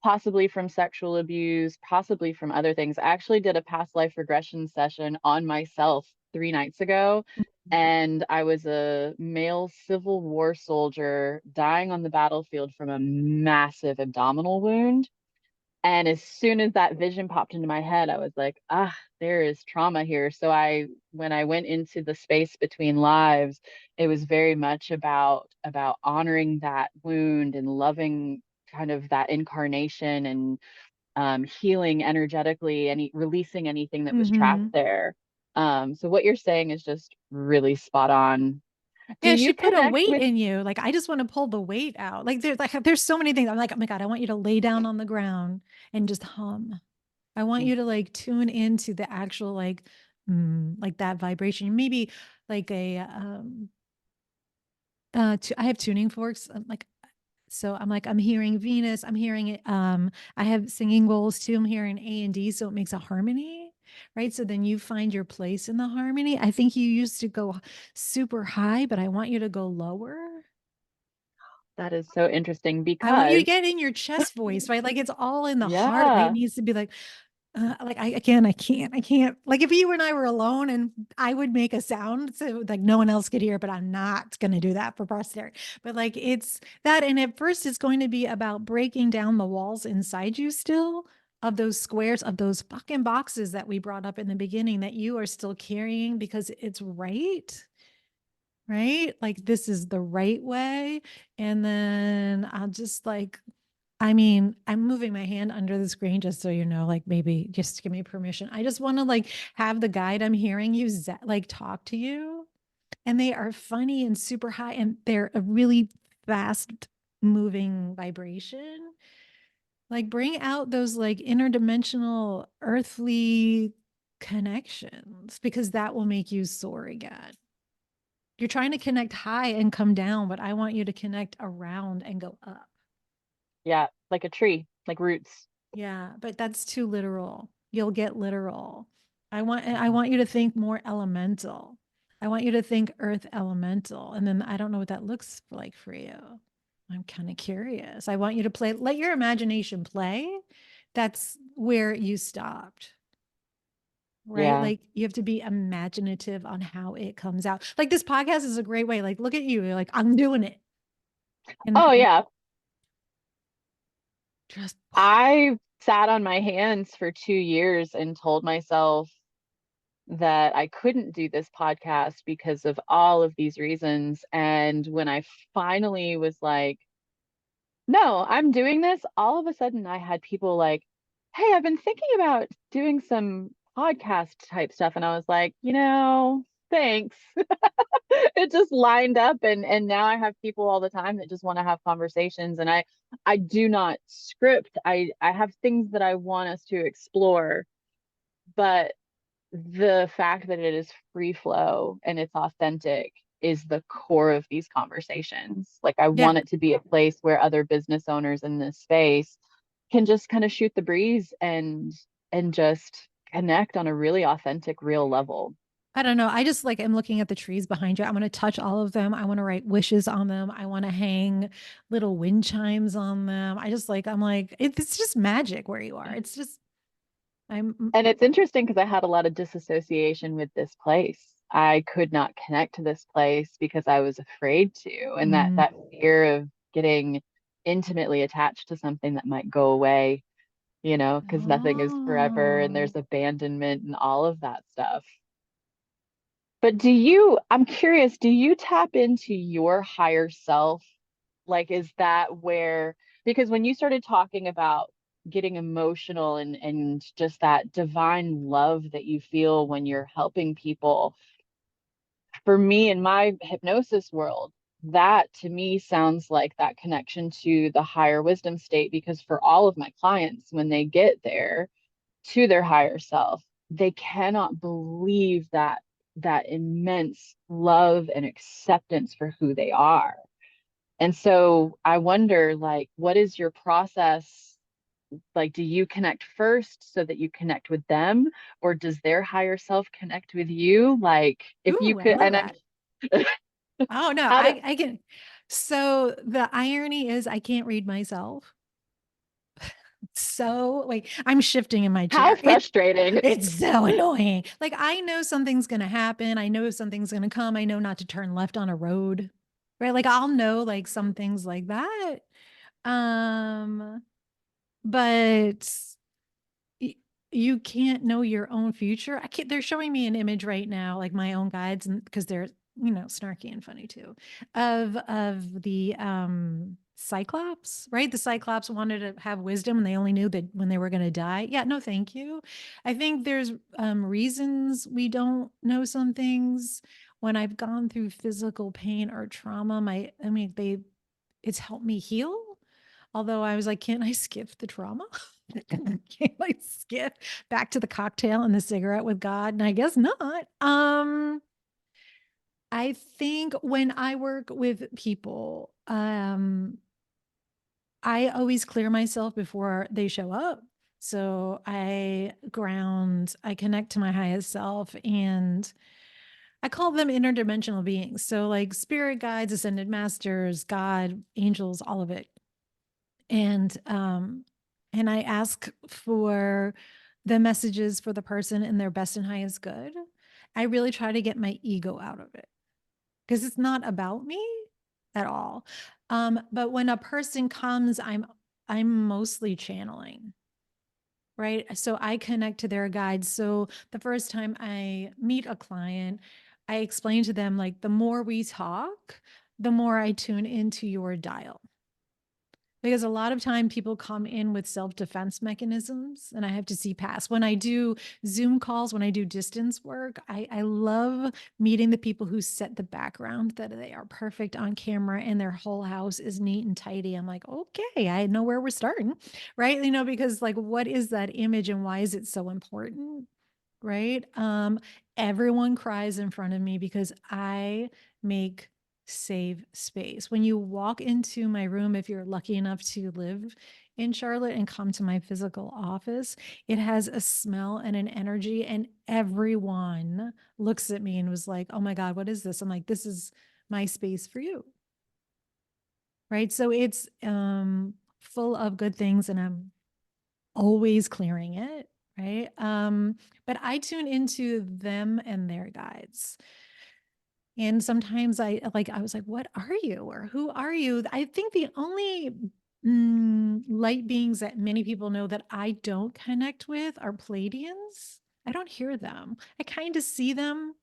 possibly from sexual abuse, possibly from other things. I actually did a past life regression session on myself 3 nights ago, and I was a male Civil War soldier dying on the battlefield from a massive abdominal wound. And as soon as that vision popped into my head, I was like, ah, there is trauma here. So when I went into the space between lives, it was very much about honoring that wound and loving kind of that incarnation, and healing energetically and releasing anything that was trapped Mm-hmm. there. So what you're saying is just really spot on. Do Yeah, she you put a connect weight with, in you. Like I just want to pull the weight out. There's so many things. I'm like, oh my God, I want you to lay down on the ground and just hum. I want you to like tune into the actual like that vibration. Maybe like I have tuning forks. I'm like, I'm hearing Venus, I'm hearing it. I have singing bowls too. I'm hearing A and D, so it makes a harmony, right? So then you find your place in the harmony. I think you used to go super high, but I want you to go lower. that is so interesting I want you to because, get in your chest voice, right? Like it's all in the heart, right? It yeah, needs to be like I can't. Like if you and I were alone and I would make a sound so like no one else could hear, but I'm not going to do that for posterity. But like it's that, and at first it's going to be about breaking down the walls inside you still of those squares of those fucking boxes that we brought up in the beginning that you are still carrying because it's right. Right? Like this is the right way. And then I'll just like I'm moving my hand under the screen just so you know, like maybe just give me permission. I just want to like have the guide I'm hearing you like talk to you. And they are funny and super high, and they're a really fast moving vibration. Like bring out those like interdimensional earthly connections because that will make you soar again. You're trying to connect high and come down, but I want you to connect around and go up. yeah, like a tree, like roots. Yeah, but that's too literal. You'll get literal. I Mhm. want you to think more elemental. I want you to think earth elemental. And then I don't know what that looks like for you. I'm kind of curious. I want you to let your imagination play. That's where you stopped, right? Yeah. Like you have to be imaginative on how it comes out. Like this podcast is a great way. Like, look at you. You're like, I'm doing it. And Oh, yeah. just, I sat on my hands for 2 years and told myself that I couldn't do this podcast because of all of these reasons. And when I finally was like, no, I'm doing this, all of a sudden I had people like, hey, I've been thinking about doing some podcast type stuff. And I was like, thanks. It just lined up, and now I have people all the time that just want to have conversations, and I do not script. I have things that I want us to explore, but the fact that it is free flow and it's authentic is the core of these conversations. Like I Yeah. want it to be a place where other business owners in this space can just kind of shoot the breeze and just connect on a really authentic, real level. I don't know. I just like I'm looking at the trees behind you. I want to touch all of them. I want to write wishes on them. I want to hang little wind chimes on them. I'm like, it's just magic where you are. It's just, I'm, And it's interesting because I had a lot of disassociation with this place. I could not connect to this place because I was afraid to, and mm, that fear of getting intimately attached to something that might go away, because nothing is forever and oh, there's abandonment and all of that stuff. But I'm curious, do you tap into your higher self? Like, is that where, because when you started talking about getting emotional and just that divine love that you feel when you're helping people, for me in my hypnosis world, that to me sounds like that connection to the higher wisdom state. Because for all of my clients, when they get there to their higher self, they cannot believe that immense love and acceptance for who they are. And so I wonder, like, what is your process? Like, do you connect first so that you connect with them, or does their higher self connect with you? Like, if you ooh, I could, love and I'm, that. Oh no, how do, I can. So the irony is I can't read myself. So wait, I'm shifting in my how chair. frustrating. It's so annoying. Like I know something's gonna happen. I know something's gonna come. I know not to turn left on a road. Right. Like I'll know like some things like that. Um, but y- you can't know your own future. I can't, they're showing me an image right now, like my own guides, and because they're, snarky and funny too, of the Cyclops, right? The Cyclops wanted to have wisdom and they only knew that when they were going to die. Yeah, no, thank you. I think there's reasons we don't know some things. When I've gone through physical pain or trauma, it's helped me heal. Although I was like, can't I skip the trauma? Can't I skip back to the cocktail and the cigarette with God? And I guess not. I think when I work with people, I always clear myself before they show up. So I connect to my highest self, and I call them interdimensional beings. So like spirit guides, ascended masters, God, angels, all of it. And I ask for the messages for the person in their best and highest good. I really try to get my ego out of it because it's not about me at all. But when a person comes, I'm mostly channeling, right? So I connect to their guides. So the first time I meet a client, I explain to them like the more we talk, the more I tune into your dial, because a lot of time people come in with self-defense mechanisms and I have to see past. When I do Zoom calls, when I do distance work, I love meeting the people who set the background, that they are perfect on camera and their whole house is neat and tidy. I'm like, okay, I know where we're starting, right? Because like, what is that image and why is it so important? Right? Everyone cries in front of me because I make save space. When you walk into my room, if you're lucky enough to live in Charlotte and come to my physical office, it has a smell and an energy, and everyone looks at me and was like, oh my God, what is this? I'm like, this is my space for you. Right. So it's full of good things, and I'm always clearing it, right? But I tune into them and their guides. And sometimes I was like, what are you or who are you? I think the only Light beings that many people know that I don't connect with are Pleiadians. I don't hear them. I kind of see them,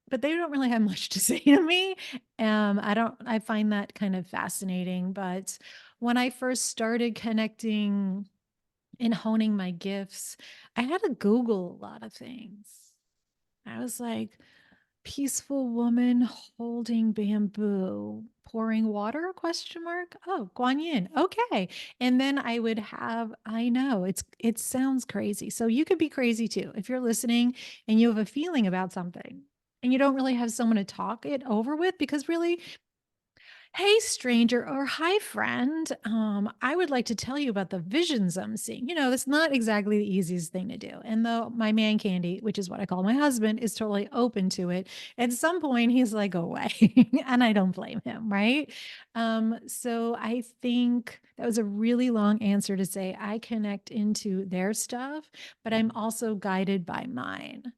but they don't really have much to say to me. I find that kind of fascinating. But when I first started connecting and honing my gifts, I had to Google a lot of things. I was like, peaceful woman holding bamboo, pouring water, question mark. Oh, Guan Yin. Okay. And then I would have, I know it sounds crazy. So you could be crazy too. If you're listening and you have a feeling about something and you don't really have someone to talk it over with, because really, hey, stranger, or hi, friend. I would like to tell you about the visions I'm seeing. That's not exactly the easiest thing to do. And though my man Candy, which is what I call my husband, is totally open to it, at some point he's like, go away. And I don't blame him, right? So I think that was a really long answer to say I connect into their stuff, but I'm also guided by mine.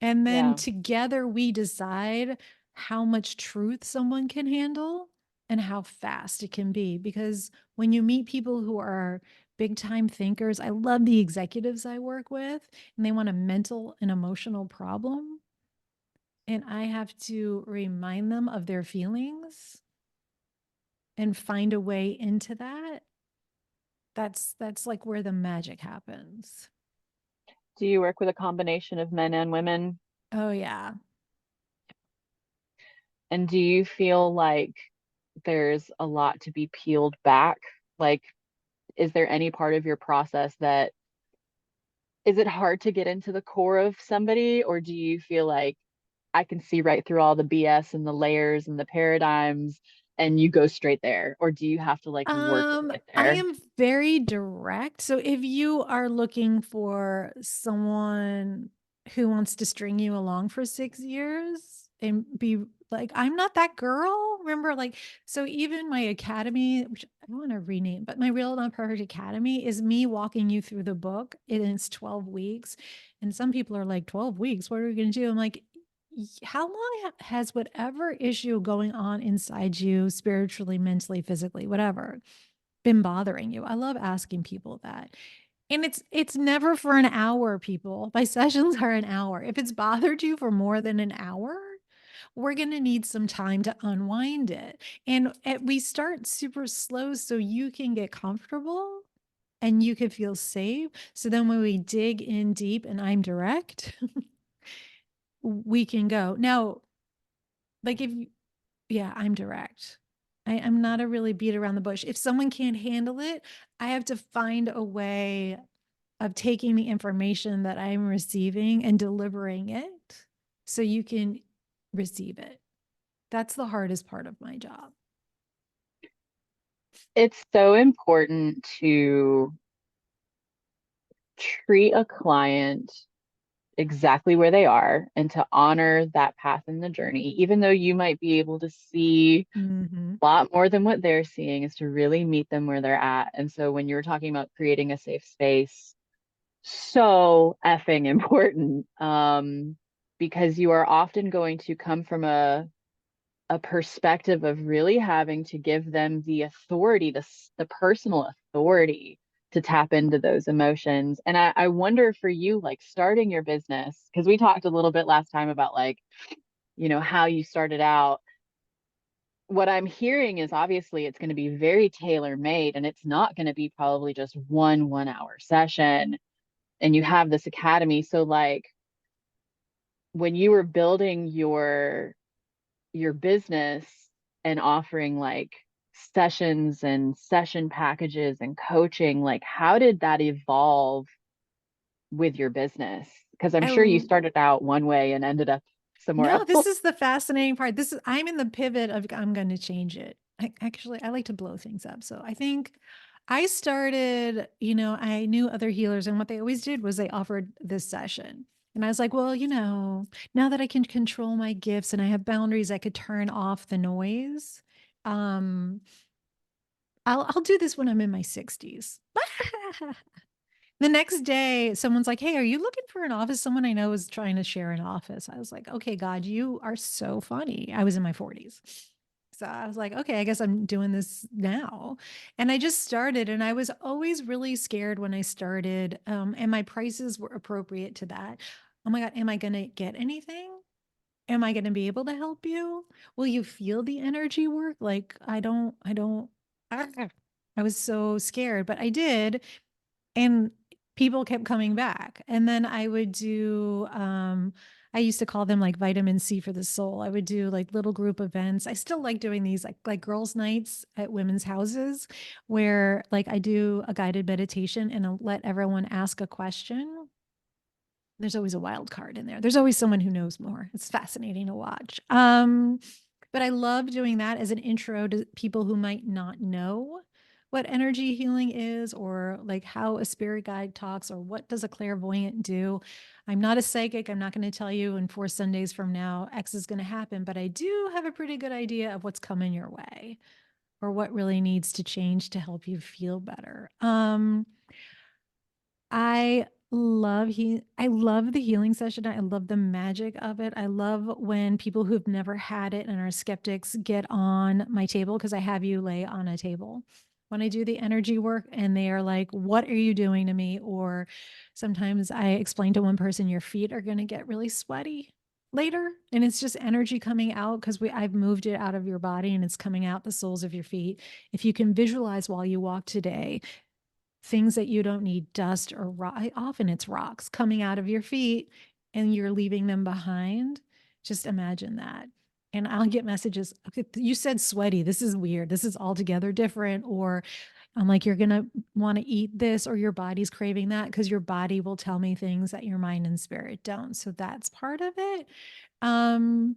And then Yeah. together we decide how much truth someone can handle and how fast it can be. Because when you meet people who are big time thinkers, I love the executives I work with, and they want a mental and emotional problem. And I have to remind them of their feelings and find a way into that. That's like where the magic happens. Do you work with a combination of men and women? Oh yeah. And do you feel like there's a lot to be peeled back? Like, is there any part of your process that is it hard to get into the core of somebody, or do you feel like I can see right through all the BS and the layers and the paradigms and you go straight there? Or do you have to like work to get I there? am very direct. So if you are looking for someone who wants to string you along for 6 years and be like, I'm not that girl. Remember, like, so even my academy, which I don't want to rename, but my Real Not Perfect Academy is me walking you through the book. And it's 12 weeks. And some people are like, 12 weeks, what are we going to do? I'm like, how long has whatever issue going on inside you, spiritually, mentally, physically, whatever, been bothering you? I love asking people that. And it's never for an hour, people. My sessions are an hour. If it's bothered you for more than an hour, we're going to need some time to unwind it. And we start super slow so you can get comfortable and you can feel safe. So then when we dig in deep and I'm direct, we can go. Now, like if yeah, I'm direct. I'm not a really beat around the bush. If someone can't handle it, I have to find a way of taking the information that I'm receiving and delivering it so you can receive it. That's the hardest part of my job. It's so important to treat a client exactly where they are and to honor that path in the journey, even though you might be able to see Mm-hmm. a lot more than what they're seeing, is to really meet them where they're at. And so when you were talking about creating a safe space, so effing important, because you are often going to come from a perspective of really having to give them the authority, the personal authority to tap into those emotions. And I wonder for you, like starting your business, because we talked a little bit last time about like, how you started out. What I'm hearing is obviously it's going to be very tailor made and it's not going to be probably just one hour session. And you have this academy. So like when you were building your business and offering like sessions and session packages and coaching, like how did that evolve with your business? Because I'm I sure you started out one way and ended up somewhere No, this else. is the fascinating part. I'm in the pivot of I'm going to change it. Actually, I like to blow things up. So I think I started, I knew other healers, and what they always did was they offered this session. And I was like, well, now that I can control my gifts and I have boundaries, I could turn off the noise. Um, I'll do this when I'm in my 60s. The next day, someone's like, hey, are you looking for an office? Someone I know is trying to share an office. I was like, okay, God, you are so funny. I was in my 40s. So I was like, okay, I guess I'm doing this now. And I just started, and I was always really scared when I started. And my prices were appropriate to that. Oh my God, am I going to get anything? Am I going to be able to help you? Will you feel the energy work? Like, ah. I was so scared, but I did. And people kept coming back. And then I would do, I used to call them like vitamin C for the soul. I would do like little group events. I still like doing these like girls' nights at women's houses where like I do a guided meditation and I'll let everyone ask a question. There's always a wild card in there. There's always someone who knows more. It's fascinating to watch. But I love doing that as an intro to people who might not know what energy healing is, or like how a spirit guide talks, or what does a clairvoyant do. I'm not a psychic. I'm not going to tell you in 4 Sundays from now X is going to happen, but I do have a pretty good idea of what's coming your way or what really needs to change to help you feel better. I love the healing session. I love the magic of it. I love when people who've never had it and are skeptics get on my table, because I have you lay on a table when I do the energy work and they are like, "What are you doing to me?" Or sometimes I explain to one person, "Your feet are going to get really sweaty later." And it's just energy coming out because I've moved it out of your body and it's coming out the soles of your feet. If you can visualize while you walk today, things that you don't need, dust or rock, often it's rocks coming out of your feet and you're leaving them behind. Just imagine that. And I'll get messages, okay, you said sweaty. This is weird. This is altogether different. Or I'm like, you're going to want to eat this, or your body's craving that, because your body will tell me things that your mind and spirit don't. So that's part of it. Um,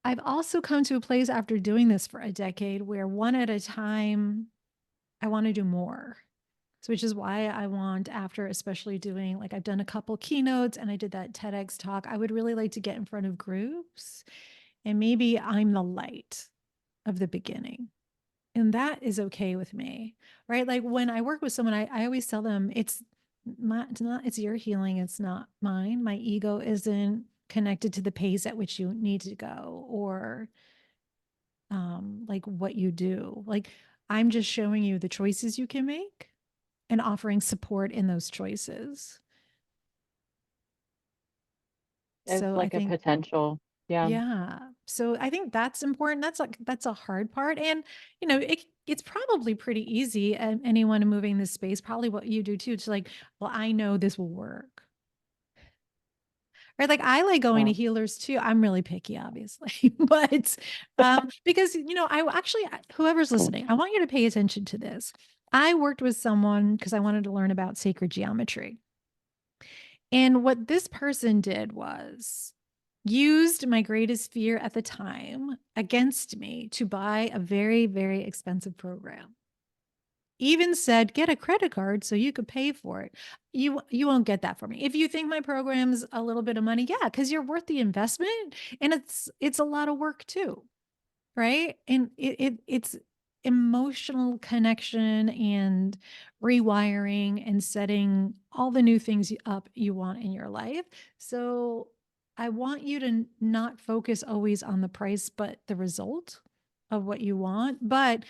I've also come to a place after doing this for a decade where one at a time, I want to do more. So, which is why I want, after especially doing, like I've done a couple keynotes and I did that TEDx talk, I would really like to get in front of groups, and maybe I'm the light of the beginning. And that is okay with me, right? Like when I work with someone, I always tell them it's your healing. It's not mine. My ego isn't connected to the pace at which you need to go, or like what you do. Like I'm just showing you the choices you can make and offering support in those choices. As So I like a think, potential. Yeah. yeah. So I think that's important. That's a hard part. And it's probably pretty easy. And anyone moving this space, probably what you do too. It's like, well, I know this will work. Right. Like I like going to Yeah. healers too. I'm really picky, obviously, but because I actually, whoever's listening, I want you to pay attention to this. I worked with someone because I wanted to learn about sacred geometry. And what this person did was used my greatest fear at the time against me to buy a very, very expensive program. Even said, get a credit card so you could pay for it. You won't get that from me. If you think my program's a little bit of money, yeah, because you're worth the investment, and it's a lot of work too, right? And it's emotional connection and rewiring and setting all the new things up you want in your life. So I want you to not focus always on the price, but the result of what you want. But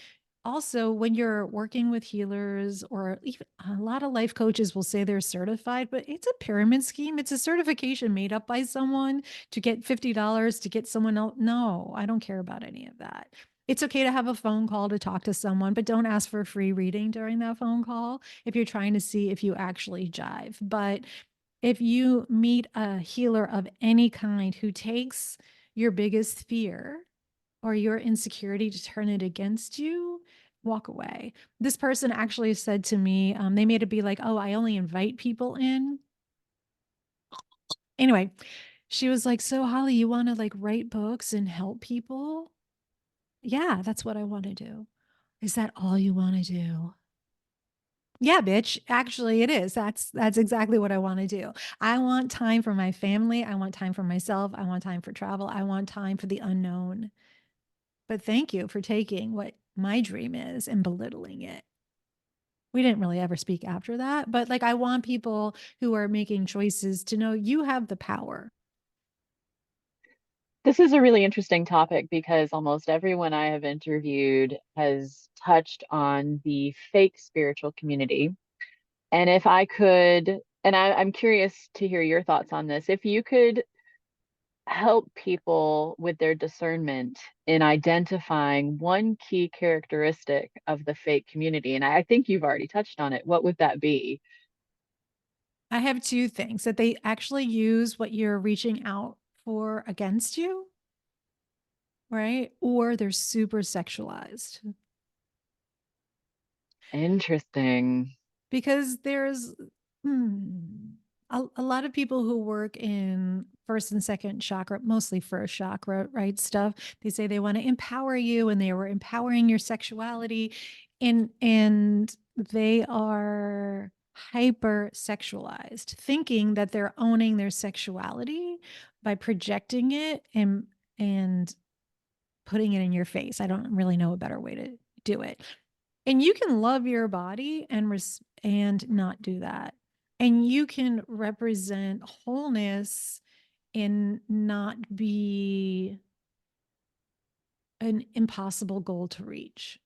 also, when you're working with healers, or even a lot of life coaches will say they're certified, but it's a pyramid scheme. It's a certification made up by someone to get $50 to get someone else. No, I don't care about any of that. It's okay to have a phone call to talk to someone, but don't ask for a free reading during that phone call if you're trying to see if you actually jive. But if you meet a healer of any kind who takes your biggest fear or your insecurity to turn it against you, walk away. This person actually said to me, they made it be like, oh, I only invite people in. Anyway, she was like, so Holly, you want to like write books and help people? Yeah, that's what I want to do. Is that all you want to do? Yeah, bitch. Actually, it is. That's exactly what I want to do. I want time for my family. I want time for myself. I want time for travel. I want time for the unknown. But thank you for taking what my dream is and belittling it. We didn't really ever speak after that, but like I want people who are making choices to know you have the power. This is a really interesting topic because almost everyone I have interviewed has touched on the fake spiritual community. And if I could, and I'm curious to hear your thoughts on this, if you could help people with their discernment in identifying one key characteristic of the fake community, and I think you've already touched on it, what would that be? I have two things that they actually use what you're reaching out for against you, right? Or they're super sexualized. Interesting. Because there's hmm, a lot of people who work in first and second chakra, mostly first chakra, right? Stuff. They say they want to empower you and they were empowering your sexuality and they are hyper sexualized, thinking that they're owning their sexuality by projecting it and putting it in your face. I don't really know a better way to do it. And you can love your body and not do that. And you can represent wholeness and not be an impossible goal to reach.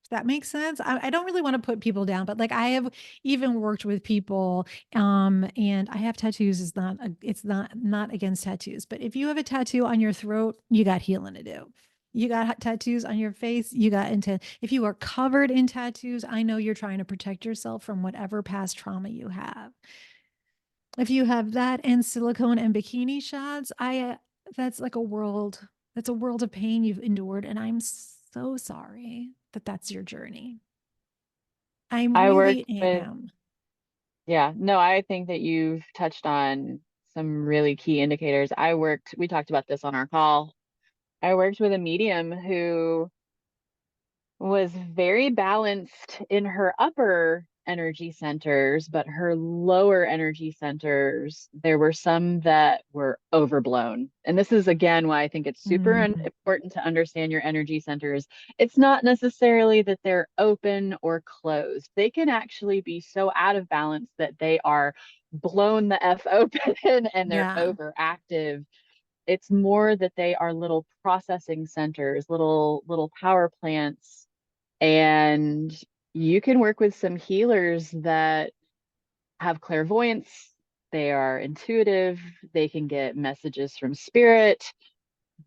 Does that make sense? I don't really want to put people down, but like I have even worked with people, and I have tattoos. Is not it's not against tattoos, but if you have a tattoo on your throat, you got healing to do. You got tattoos on your face, you got into. If you are covered in tattoos, I know you're trying to protect yourself from whatever past trauma you have. If you have that and silicone and bikini shots, I that's like a world. That's a world of pain you've endured, and I'm so sorry that that's your journey. I I worked really with, am. yeah, no, I think that you've touched on some really key indicators. We talked about this on our call. I worked with a medium who was very balanced in her upper energy centers, but her lower energy centers, there were some that were overblown. And this is again why I think it's Mm, important to understand your energy centers. It's not necessarily that they're open or closed. They can actually be so out of balance that they are blown the F open and they're yeah. overactive. It's more that they are little processing centers, little power plants, and you can work with some healers that have clairvoyance. They are intuitive. They can get messages from spirit,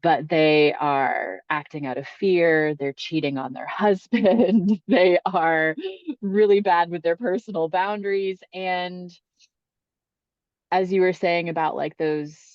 but they are acting out of fear. They're cheating on their husband. They are really bad with their personal boundaries. And as you were saying about like those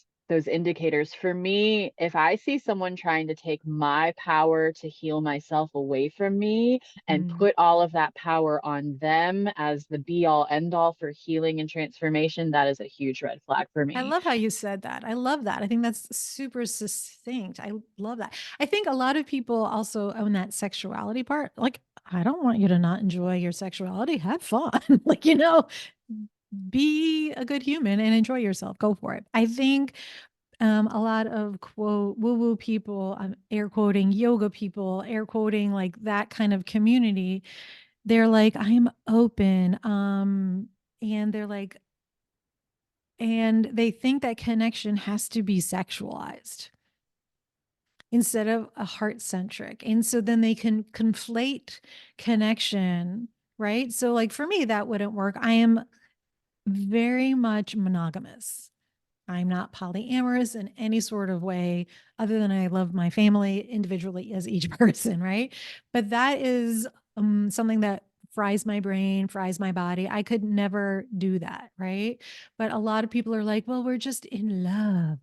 indicators, for me, if I see someone trying to take my power to heal myself away from me and Mm. put all of that power on them as the be all end all for healing and transformation, that is a huge red flag for I me. love how you said that. I love that. I think that's super succinct. I love that. I think a lot of people also own that sexuality part. Like, I don't want you to not enjoy your sexuality. Have fun. Like, be a good human and enjoy yourself. Go for it. I think a lot of quote woo woo people, air quoting yoga people, air quoting like that kind of community. They're like, I'm open. And they're like, and they think that connection has to be sexualized instead of a heart centric. And so then they can conflate connection, right? So, like for me, that wouldn't work. I am very much monogamous. I'm not polyamorous in any sort of way other than I love my family individually as each person, right? But that is something that fries my brain, fries my body. I could never do that, right? But a lot of people are like, "Well, we're just in love.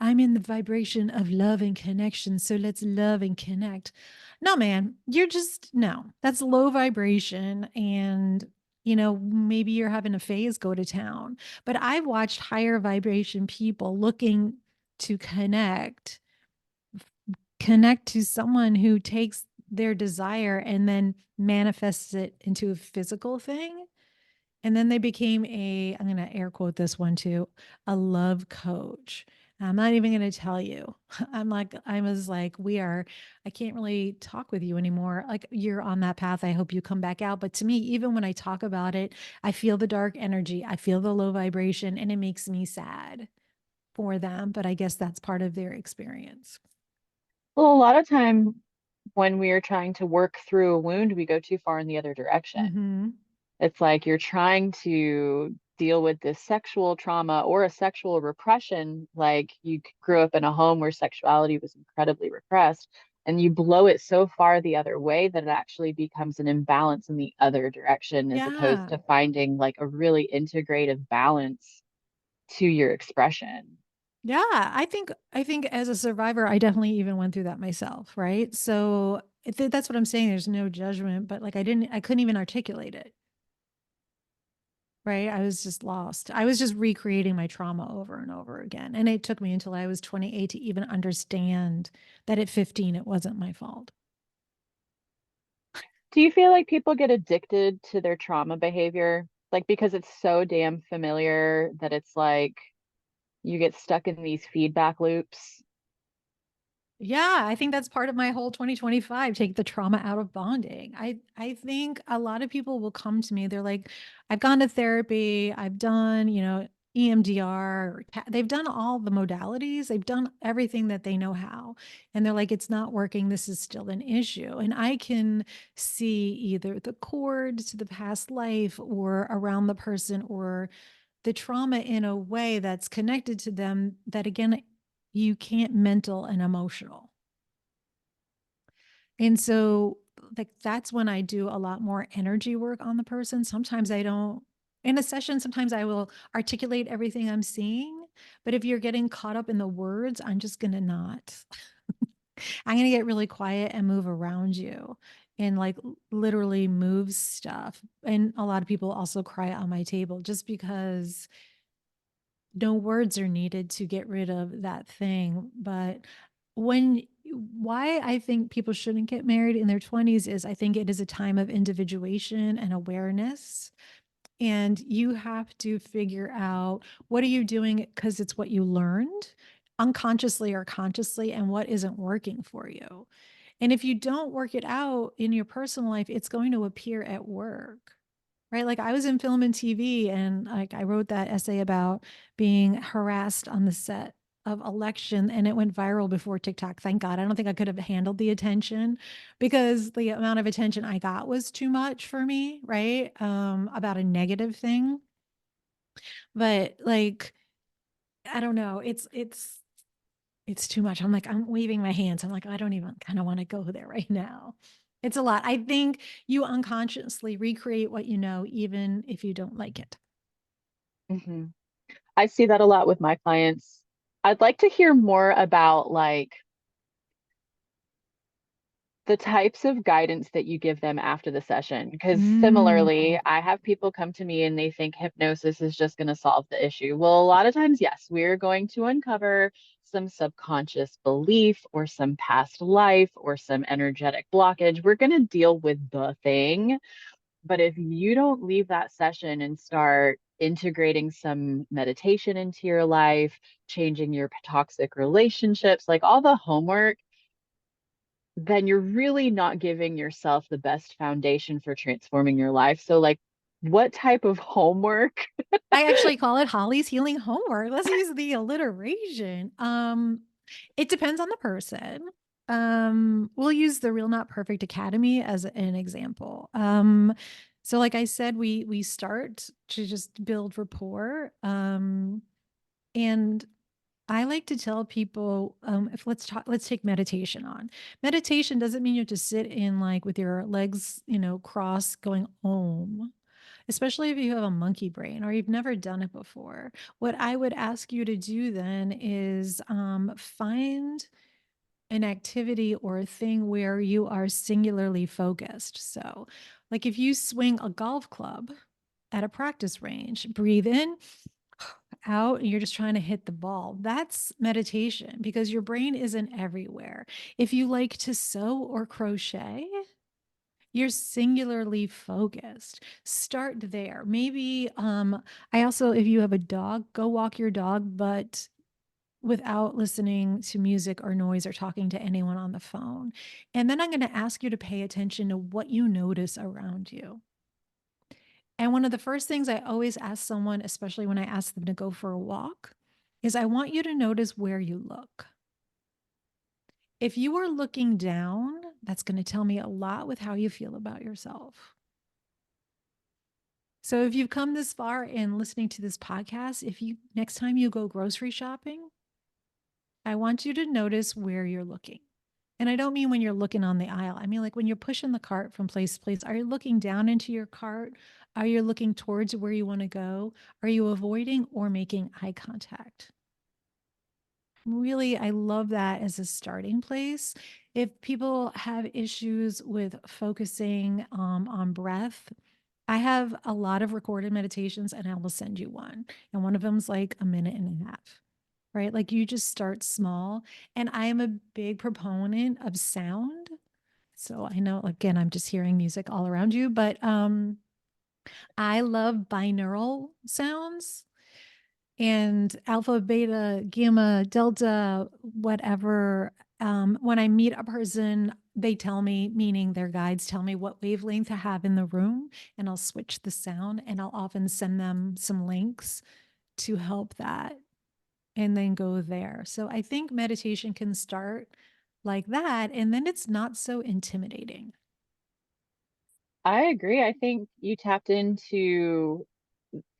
I'm in the vibration of love and connection, so let's love and connect." No, man, you're just no. That's low vibration and maybe you're having a phase, go to town. But I've watched higher vibration people looking to connect to someone who takes their desire and then manifests it into a physical thing. And then they became I'm going to air quote this one too, a love coach. I'm not even going to tell you. I was like, I can't really talk with you anymore. Like, you're on that path. I hope you come back out. But to me, even when I talk about it, I feel the dark energy, I feel the low vibration, and it makes me sad for them, but I guess that's part of their experience. Well, a lot of time when we are trying to work through a wound, we go too far in the other direction. Hmm. It's like you're trying to deal with this sexual trauma or a sexual repression, like you grew up in a home where sexuality was incredibly repressed, and you blow it so far the other way that it actually becomes an imbalance in the other direction, as opposed Yeah. to finding like a really integrative balance to your expression. Yeah, I think as a survivor, I definitely even went through that myself, right? So that's what I'm saying. There's no judgment, but like I couldn't even articulate it, right? I was just lost. I was just recreating my trauma over and over again. And it took me until I was 28 to even understand that at 15, it wasn't my fault. Do you feel like people get addicted to their trauma behavior? Like because it's so damn familiar that it's like you get stuck in these feedback loops? Yeah, I think that's part of my whole 2025, take the trauma out of bonding. I think a lot of people will come to me. They're like, I've gone to therapy, I've done, EMDR, they've done all the modalities, they've done everything that they know how. And they're like, it's not working, this is still an issue. And I can see either the cord to the past life or around the person or the trauma in a way that's connected to them that again you can't mental and emotional. And so like that's when I do a lot more energy work on the person. Sometimes I don't in a session, sometimes I will articulate everything I'm seeing, but if you're getting caught up in the words, I'm just going to not. I'm going to get really quiet and move around you and like literally move stuff. And a lot of people also cry on my table just because no words are needed to get rid of that thing. But when why I think people shouldn't get married in their 20s is I think it is a time of individuation and awareness. And you have to figure out what are you doing because it's what you learned unconsciously or consciously and what isn't working for you. And if you don't work it out in your personal life, it's going to appear at work. Right. Like I was in film and TV and like I wrote that essay about being harassed on the set of Election and it went viral before TikTok. Thank God. I don't think I could have handled the attention because the amount of attention I got was too much for me, right? About a negative thing. But like, I don't know. It's too much. I'm like, I'm waving my hands. I'm like, I don't even kind of want to go there right now. It's a lot. I think you unconsciously recreate what you know, even if you don't like it. Hmm. I see that a lot with my clients. I'd like to hear more about like the types of guidance that you give them after the session. Because Mm. similarly, I have people come to me and they think hypnosis is just going to solve the issue. Well, a lot of times, yes, we're going to uncover some subconscious belief or some past life or some energetic blockage. We're going to deal with the thing. But if you don't leave that session and start integrating some meditation into your life, changing your toxic relationships, like all the homework, then you're really not giving yourself the best foundation for transforming your life. So, like, what type of homework? I actually call it Holly's healing homework. Let's use the alliteration. It depends on the person. We'll use the Real Not Perfect Academy as an example. So like I said, we start to just build rapport. And I like to tell people, if let's take meditation on. Meditation doesn't mean you have to sit in like with your legs, crossed going om, especially if you have a monkey brain or you've never done it before. What I would ask you to do then is find an activity or a thing where you are singularly focused. So, like if you swing a golf club at a practice range, breathe in, out, and you're just trying to hit the ball. That's meditation because your brain isn't everywhere. If you like to sew or crochet, you're singularly focused. Start there. Maybe I also if you have a dog, go walk your dog, but without listening to music or noise or talking to anyone on the phone. And then I'm going to ask you to pay attention to what you notice around you. And one of the first things I always ask someone, especially when I ask them to go for a walk, is I want you to notice where you look. If you are looking down, that's going to tell me a lot with how you feel about yourself. So if you've come this far in listening to this podcast, if you next time you go grocery shopping, I want you to notice where you're looking. And I don't mean when you're looking on the aisle. I mean like when you're pushing the cart from place to place. Are you looking down into your cart? Are you looking towards where you want to go? Are you avoiding or making eye contact? Really, I love that as a starting place. If people have issues with focusing on breath, I have a lot of recorded meditations and I will send you one. And one of them's like a minute and a half, right? Like you just start small. And I am a big proponent of sound. So I know, again, I'm just hearing music all around you, but I love binaural sounds and alpha, beta, gamma, delta, whatever. When I meet a person, they tell me, meaning their guides tell me what wavelength I have in the room, and I'll switch the sound and I'll often send them some links to help that and then go there. So I think meditation can start like that, and then it's not so intimidating. I agree. I think you tapped into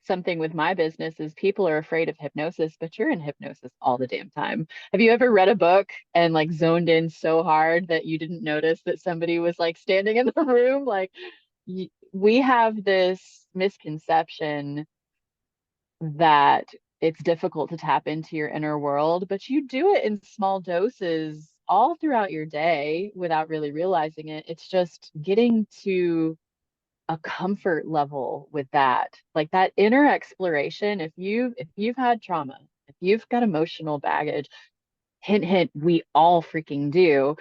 something with my business is people are afraid of hypnosis, but you're in hypnosis all the damn time. Have you ever read a book and like zoned in so hard that you didn't notice that somebody was like standing in the room? Like we have this misconception that it's difficult to tap into your inner world, but you do it in small doses all throughout your day without really realizing it. It's just getting to a comfort level with that. Like that inner exploration, if you've had trauma, if you've got emotional baggage, hint hint, we all freaking do.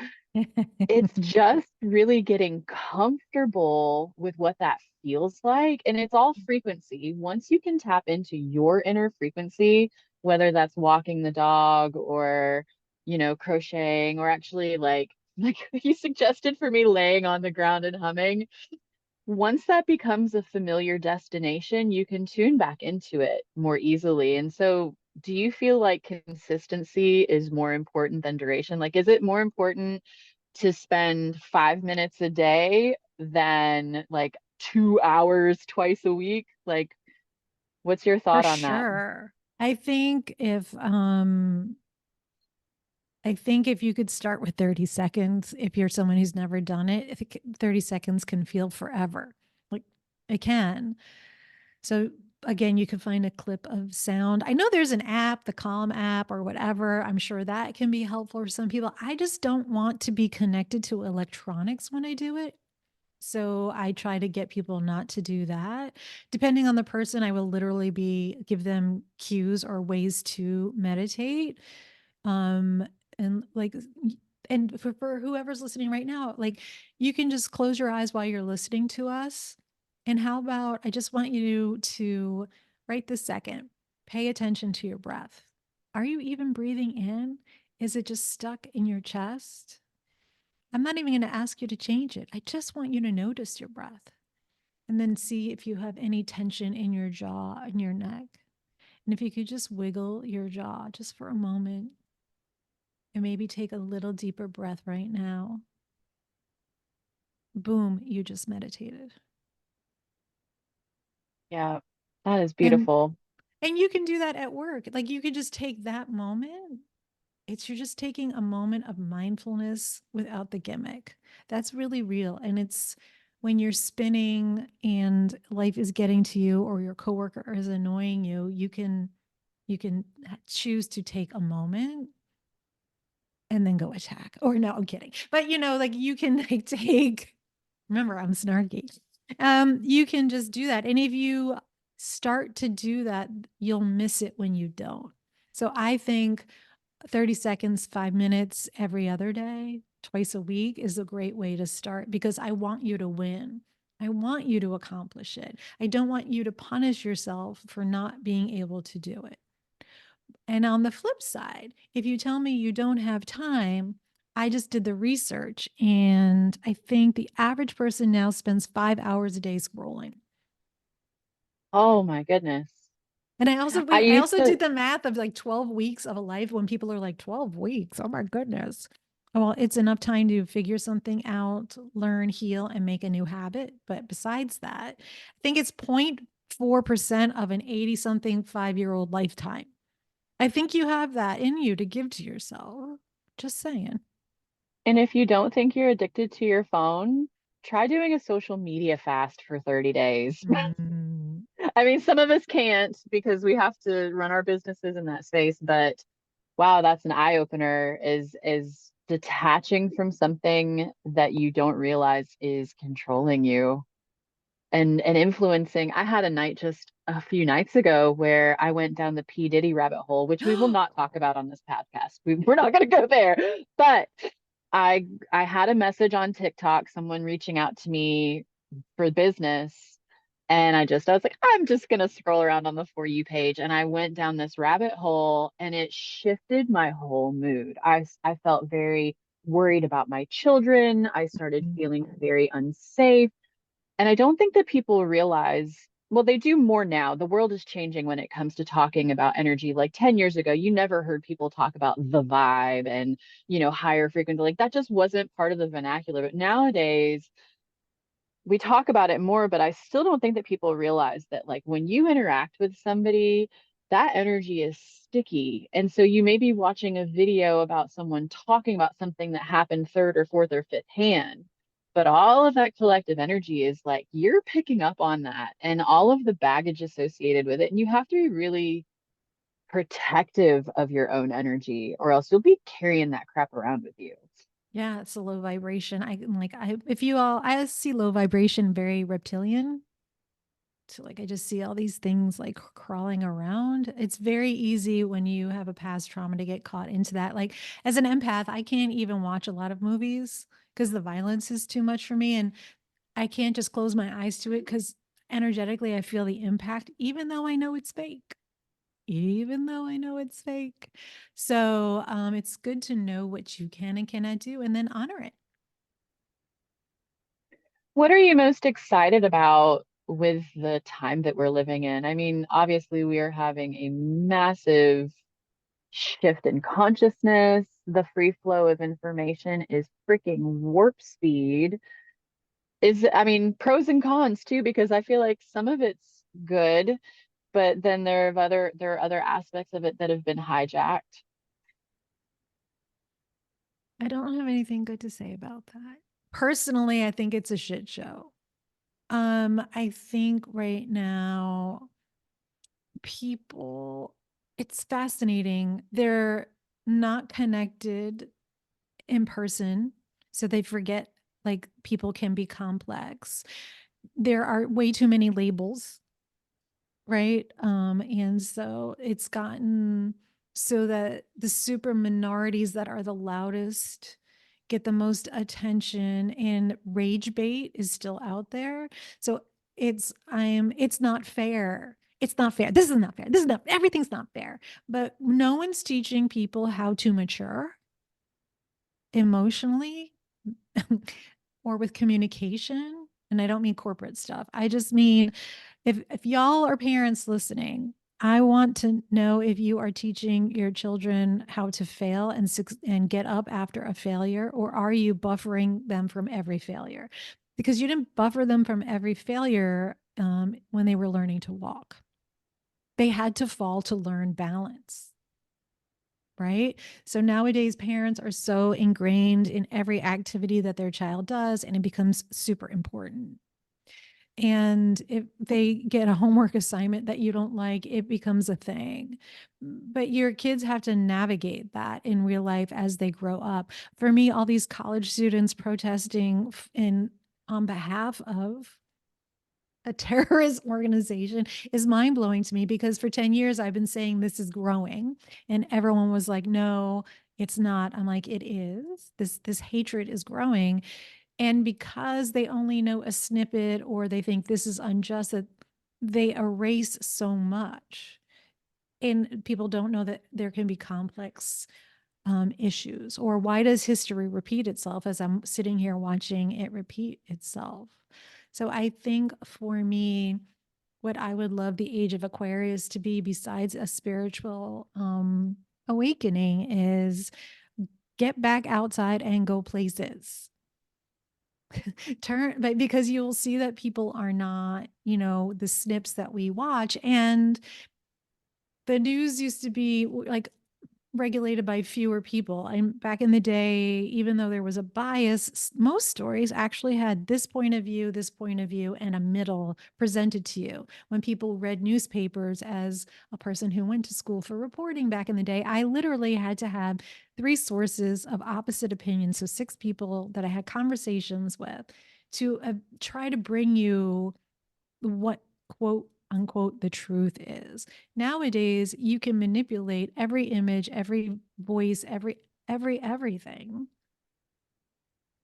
It's just really getting comfortable with what that feels like. And it's all frequency. Once you can tap into your inner frequency, whether that's walking the dog or, crocheting or actually like you suggested for me laying on the ground and humming, once that becomes a familiar destination, you can tune back into it more easily. And so, do you feel like consistency is more important than duration? Like, is it more important to spend 5 minutes a day than like 2 hours twice a week? Like, what's your For thought on that? sure. I think if you could start with 30 seconds, if you're someone who's never done it, 30 seconds can feel forever. Like it can. So again, you can find a clip of sound. I know there's an app, the Calm app or whatever. I'm sure that can be helpful for some people. I just don't want to be connected to electronics when I do it. So I try to get people not to do that. Depending on the person, I will literally give them cues or ways to meditate. Um, and like, and for whoever's listening right now, like you can just close your eyes while you're listening to us. And how about I just want you to right this second, pay attention to your breath. Are you even breathing in? Is it just stuck in your chest? I'm not even going to ask you to change it. I just want you to notice your breath and then see if you have any tension in your jaw and your neck. And if you could just wiggle your jaw just for a moment and maybe take a little deeper breath right now. Boom, you just meditated. Yeah, that is And beautiful. and you can do that at work. Like you could just take that moment. You're just taking a moment of mindfulness without the gimmick. That's really real. And it's when you're spinning and life is getting to you or your coworker is annoying you, you can choose to take a moment and then go attack. Or no, I'm kidding. But like you can like take, remember, I'm snarky. You can just do that. And if you start to do that, you'll miss it when you don't. So I think 30 seconds, 5 minutes every other day, twice a week is a great way to start because I want you to win. I want you to accomplish it. I don't want you to punish yourself for not being able to do it. And on the flip side, if you tell me you don't have time, I just did the research and I think the average person now spends 5 hours a day scrolling. Oh my goodness. And I also I wait, I used also to did the math of like 12 weeks of a life when people are like 12 weeks. Oh my goodness. Well, it's enough time to figure something out, learn, heal, and make a new habit. But besides that, I think it's 0.4% of an 80 something 5-year old lifetime. I think you have that in you to give to yourself. Just saying. And if you don't think you're addicted to your phone, try doing a social media fast for 30 days. Mm. I mean, some of us can't because we have to run our businesses in that space, but wow, that's an eye opener is detaching from something that you don't realize is controlling you and influencing. I had a night just a few nights ago where I went down the P. Diddy rabbit hole, which we will not talk about on this podcast. We're not going to go there. But I had a message on TikTok, someone reaching out to me for business. And I was like, I'm just going to scroll around on the For You page. And I went down this rabbit hole and it shifted my whole mood. I felt very worried about my children. I started feeling very unsafe. And I don't think that people realize, well, they do more now. The world is changing when it comes to talking about energy. Like 10 years ago, you never heard people talk about the vibe and, higher frequency. Like that just wasn't part of the vernacular. But nowadays, we talk about it more, but I still don't think that people realize that like when you interact with somebody, that energy is sticky. And so you may be watching a video about someone talking about something that happened third or fourth or fifth hand, but all of that collective energy is like you're picking up on that and all of the baggage associated with it. And you have to be really protective of your own energy, or else you'll be carrying that crap around with you. Yeah, it's a low vibration. If you all, I see low vibration very reptilian. So like I just see all these things like crawling around. It's very easy when you have a past trauma to get caught into that. Like as an empath, I can't even watch a lot of movies because the violence is too much for me. And I can't just close my eyes to it because energetically I feel the impact, even though I know it's fake. Even though I know it's fake. So it's good to know what you can and cannot do and then honor it. What are you most excited about with the time that we're living in? I mean, obviously, we are having a massive shift in consciousness. The free flow of information is freaking warp speed. I mean, pros and cons too, because I feel like some of it's good, but then there are other aspects of it that have been hijacked. I don't have anything good to say about that. Personally, I think it's a shit show. I think right now people, it's fascinating. They're not connected in person, so they forget like people can be complex. There are way too many labels, right? And so it's gotten so that the super minorities that are the loudest get the most attention, and rage bait is still out there. So it's not fair. It's not fair. This is not fair. This is not, everything's not fair. But no one's teaching people how to mature emotionally or with communication. And I don't mean corporate stuff. I just mean if y'all are parents listening, I want to know if you are teaching your children how to fail and get up after a failure, or are you buffering them from every failure? Because you didn't buffer them from every failure when they were learning to walk. They had to fall to learn balance, right? So nowadays, parents are so ingrained in every activity that their child does, and it becomes super important. And if they get a homework assignment that you don't like, it becomes a thing. But your kids have to navigate that in real life as they grow up. For me, all these college students protesting in on behalf of a terrorist organization is mind blowing to me, because for 10 years I've been saying this is growing and everyone was like, no, it's not. I'm like, it is. This hatred is growing. And because they only know a snippet, or they think this is unjust, that they erase so much. And people don't know that there can be complex issues. Or why does history repeat itself as I'm sitting here watching it repeat itself? So I think for me, what I would love the age of Aquarius to be, besides a spiritual awakening, is get back outside and go places. Turn, but because you'll see that people are not, the snips that we watch. And the news used to be like regulated by fewer people. And back in the day, even though there was a bias, most stories actually had this point of view, and a middle presented to you. When people read newspapers, as a person who went to school for reporting back in the day, I literally had to have three sources of opposite opinions. So six people that I had conversations with to try to bring you what, quote unquote, the truth is. Nowadays, you can manipulate every image, every voice, everything,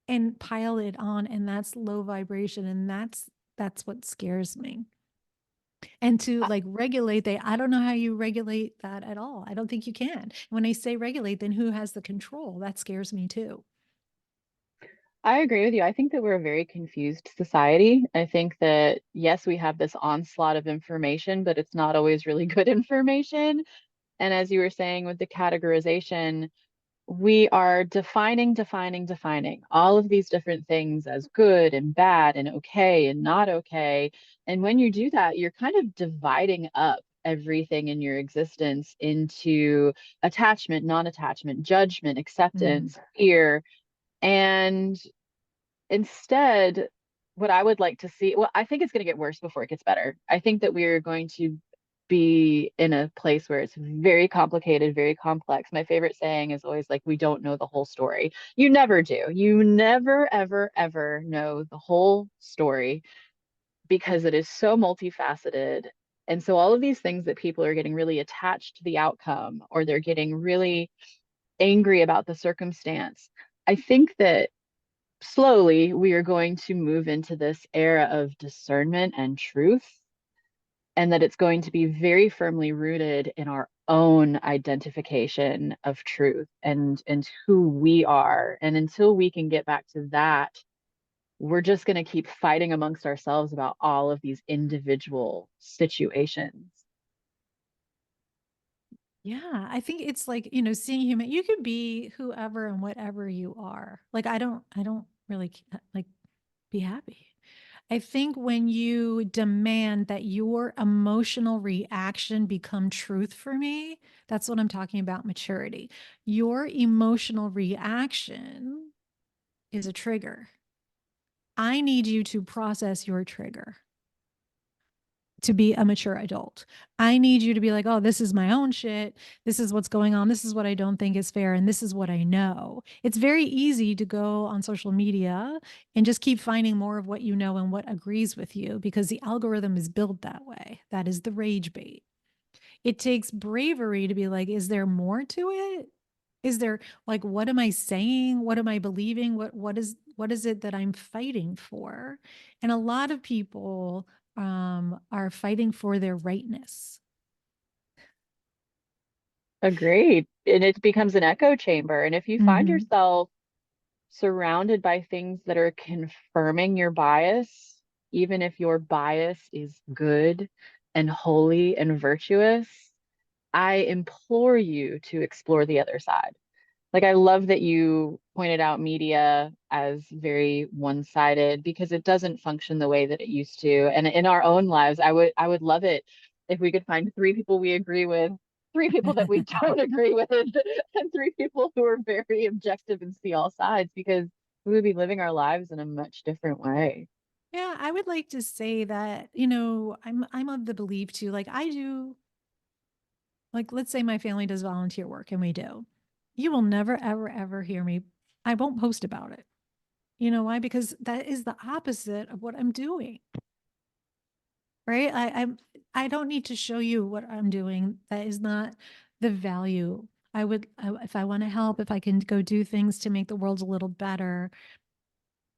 and pile it on, and that's low vibration, and that's what scares me. And to I like regulate, I don't know how you regulate that at all. I don't think you can. When I say regulate, then who has the control? That scares me too. I agree with you. I think that we're a very confused society. I think that, yes, we have this onslaught of information, but it's not always really good information. And as you were saying with the categorization, we are defining all of these different things as good and bad and okay and not okay. And when you do that, you're kind of dividing up everything in your existence into attachment, non-attachment, judgment, Mm. acceptance, fear. And instead, what I would like to see, well, I think it's going to get worse before it gets better. I think that we're going to be in a place where it's very complicated, very complex. My favorite saying is always like, we don't know the whole story. You never do. You never, ever, ever know the whole story because it is so multifaceted. And so all of these things that people are getting really attached to the outcome, or they're getting really angry about the circumstance. I think that slowly we are going to move into this era of discernment and truth, and that it's going to be very firmly rooted in our own identification of truth and who we are. And until we can get back to that, we're just going to keep fighting amongst ourselves about all of these individual situations. Yeah, I think it's like, seeing human, you could be whoever and whatever you are. Like I don't really like be happy. I think when you demand that your emotional reaction become truth for me, that's what I'm talking about, maturity. Your emotional reaction is a trigger. I need you to process your trigger to be a mature adult. I need you to be like, oh, this is my own shit. This is what's going on. This is what I don't think is fair. And this is what I know. It's very easy to go on social media and just keep finding more of what you know and what agrees with you, because the algorithm is built that way. That is the rage bait. It takes bravery to be like, is there more to it? Is there, like, what am I saying? What am I believing? What is it that I'm fighting for? And a lot of people are fighting for their rightness. Agreed. And it becomes an echo chamber. And if you find Mm-hmm. yourself surrounded by things that are confirming your bias, even if your bias is good and holy and virtuous, I implore you to explore the other side. Like, I love that you pointed out media as very one-sided because it doesn't function the way that it used to. And in our own lives, I would love it if we could find three people we agree with, three people that we don't agree with, and three people who are very objective and see all sides, because we would be living our lives in a much different way. Yeah, I would like to say that, I'm of the belief too, like I do, like let's say my family does volunteer work and we do. You will never, ever, ever hear me. I won't post about it. You know why? Because that is the opposite of what I'm doing. Right? I don't need to show you what I'm doing. That is not the value. If I want to help, if I can go do things to make the world a little better,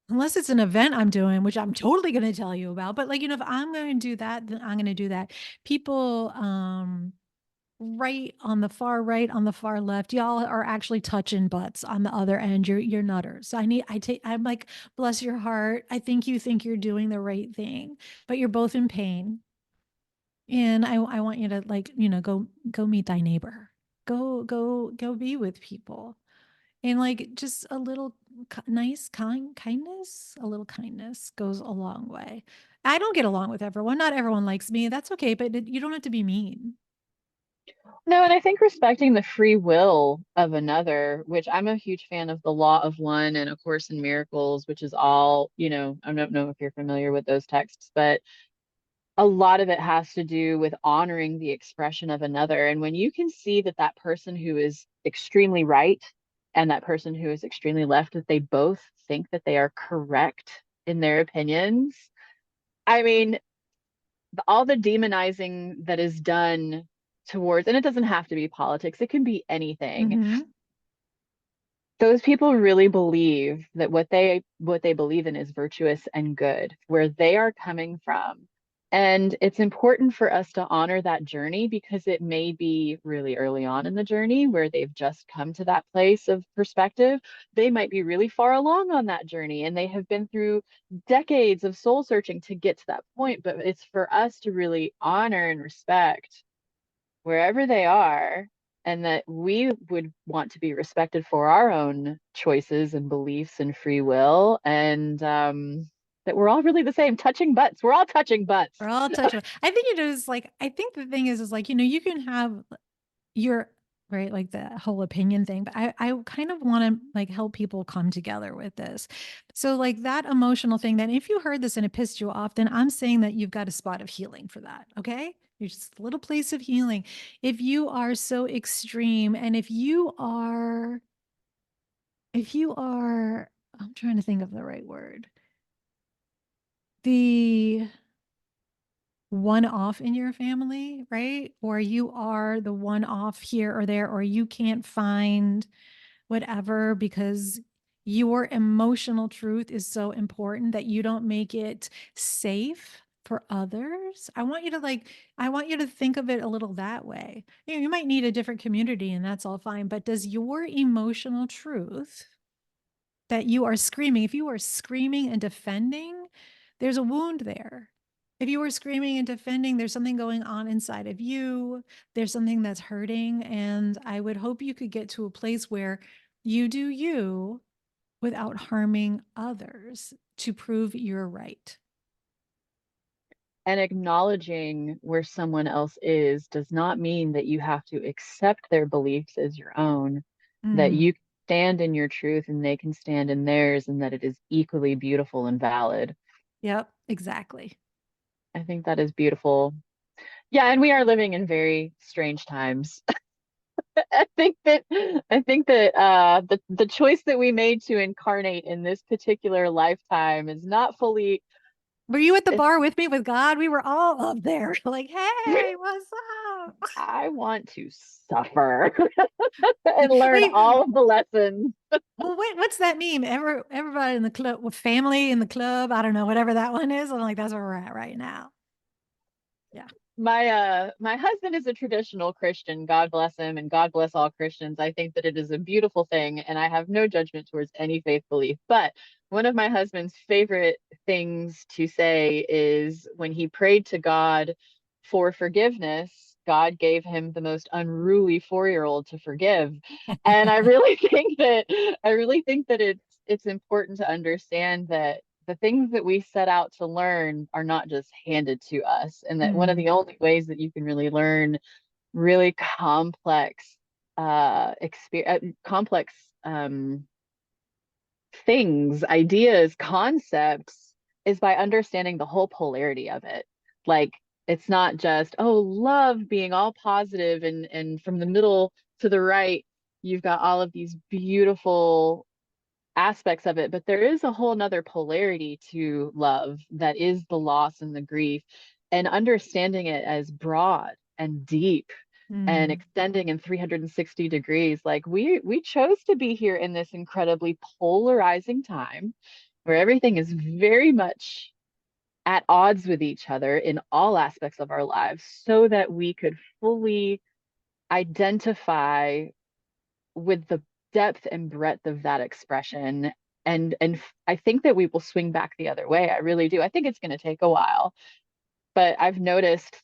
unless it's an event I'm doing, which I'm totally going to tell you about. But like, if I'm going to do that, then I'm going to do that. People, right, on the far left, y'all are actually touching butts on the other end. You're nutters. So I'm like, bless your heart. I think you think you're doing the right thing, but you're both in pain. And I want you to like, go meet thy neighbor. Go be with people. And like just a little nice kindness, a little kindness goes a long way. I don't get along with everyone. Not everyone likes me. That's okay, but you don't have to be mean. No, and I think respecting the free will of another, which I'm a huge fan of the law of one and A Course in Miracles, which is all, I don't know if you're familiar with those texts, but a lot of it has to do with honoring the expression of another. And when you can see that that person who is extremely right and that person who is extremely left, that they both think that they are correct in their opinions, I mean, all the demonizing that is done towards, and it doesn't have to be politics, it can be anything. Mm-hmm. Those people really believe that what they believe in is virtuous and good, where they are coming from. And it's important for us to honor that journey because it may be really early on in the journey where they've just come to that place of perspective. They might be really far along on that journey and they have been through decades of soul searching to get to that point. But it's for us to really honor and respect wherever they are, and that we would want to be respected for our own choices and beliefs and free will, and that we're all really the same, touching butts. We're all touching butts. We're all touch. I think it is like, I think the thing is like, you can have your right, like the whole opinion thing, but I kind of want to like help people come together with this. So like that emotional thing, that if you heard this and it pissed you off, then I'm saying that you've got a spot of healing for that. Okay. You're just a little place of healing. If you are so extreme, and if you are, I'm trying to think of the right word, the one off in your family, right? Or you are the one off here or there, or you can't find whatever because your emotional truth is so important that you don't make it safe for others. I want you to think of it a little that way. You might need a different community and that's all fine, but does your emotional truth that you are screaming, if you are screaming and defending, there's a wound there. If you are screaming and defending, there's something going on inside of you. There's something that's hurting. And I would hope you could get to a place where you do you without harming others to prove you're right. And acknowledging where someone else is does not mean that you have to accept their beliefs as your own, that Mm, you stand in your truth and they can stand in theirs, and that it is equally beautiful and valid. yep, exactly. I think that is beautiful. Yeah, and we are living in very strange times. I think that the choice that we made to incarnate in this particular lifetime is not fully Were you at the it's bar with me with God? We were all up there like, hey, what's up? I want to suffer and learn Wait, all of the lessons. well, wait, what's that meme? Everybody in the club, with family in the club. I don't know, whatever that one is. I'm like, that's where we're at right now. Yeah. My husband is a traditional Christian, God bless him, and God bless all Christians. I think that it is a beautiful thing, and I have no judgment towards any faith belief. But one of my husband's favorite things to say is when he prayed to God for forgiveness, God gave him the most unruly 4-year-old to forgive. And I really think that it's important to understand that the things that we set out to learn are not just handed to us, and that one of Mm, the only ways that you can really learn really complex things, ideas, concepts, is by understanding the whole polarity of it. Like, it's not just, oh, love being all positive, and from the middle to the right you've got all of these beautiful aspects of it, but there is a whole nother polarity to love that is the loss and the grief, and understanding it as broad and deep and mm, extending in 360 degrees. Like, we chose to be here in this incredibly polarizing time where everything is very much at odds with each other in all aspects of our lives, so that we could fully identify with the depth and breadth of that expression. And I think that we will swing back the other way. I really do. I think it's going to take a while, but I've noticed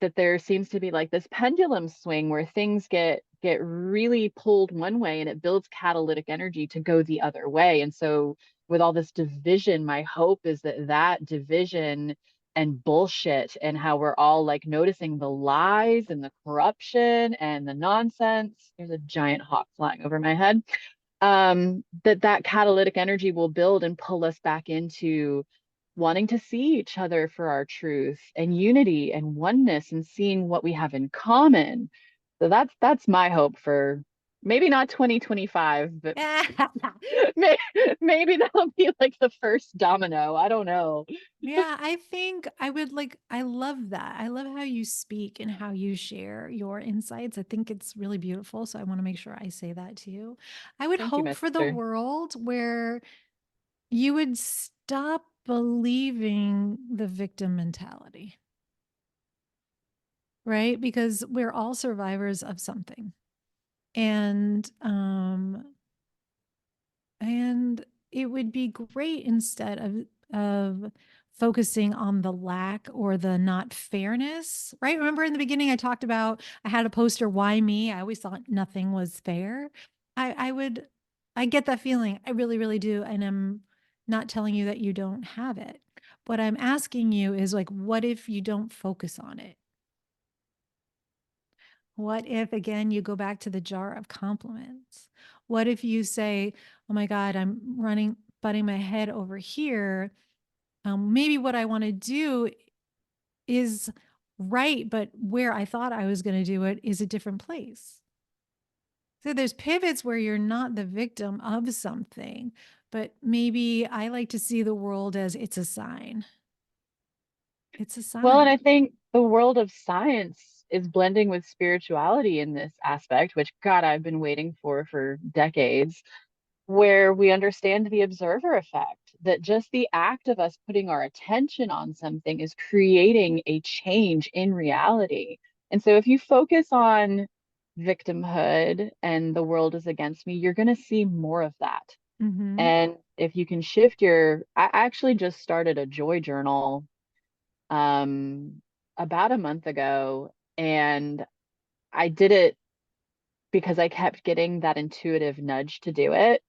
that there seems to be like this pendulum swing where things get really pulled one way and it builds catalytic energy to go the other way. And so with all this division, my hope is that that division and bullshit and how we're all like noticing the lies and the corruption and the nonsense. There's a giant hawk flying over my head. That catalytic energy will build and pull us back into wanting to see each other for our truth and unity and oneness and seeing what we have in common. So that's my hope for maybe not 2025, but maybe, maybe that'll be like the first domino. I don't know. Yeah, I think I would like, I love that. I love how you speak and how you share your insights. I think it's really beautiful. So I want to make sure I say that to you. I would Thank you, hope my for the sister. world where you would stop believing the victim mentality, right? Because we're all survivors of something. And and it would be great instead of focusing on the lack or the not fairness, right? Remember in the beginning I talked about I had a poster, why me? I always thought nothing was fair. I would I get that feeling. I really, really do. And I'm not telling you that you don't have it. What I'm asking you is like, what if you don't focus on it? What if, again, you go back to the jar of compliments? What if you say, oh my God, I'm running, butting my head over here. Maybe what I want to do is right, but where I thought I was going to do it is a different place. So there's pivots where you're not the victim of something, but maybe I like to see the world as it's a sign. It's a Well, and sign. I think the world of science is blending with spirituality in this aspect, which God, I've been waiting for decades, where we understand the observer effect, that just the act of us putting our attention on something is creating a change in reality. And so if you focus on victimhood and the world is against me, you're going to see more of that. Mm-hmm. And if you can shift I actually just started a joy journal um, about a month ago, and I did it because I kept getting that intuitive nudge to do it.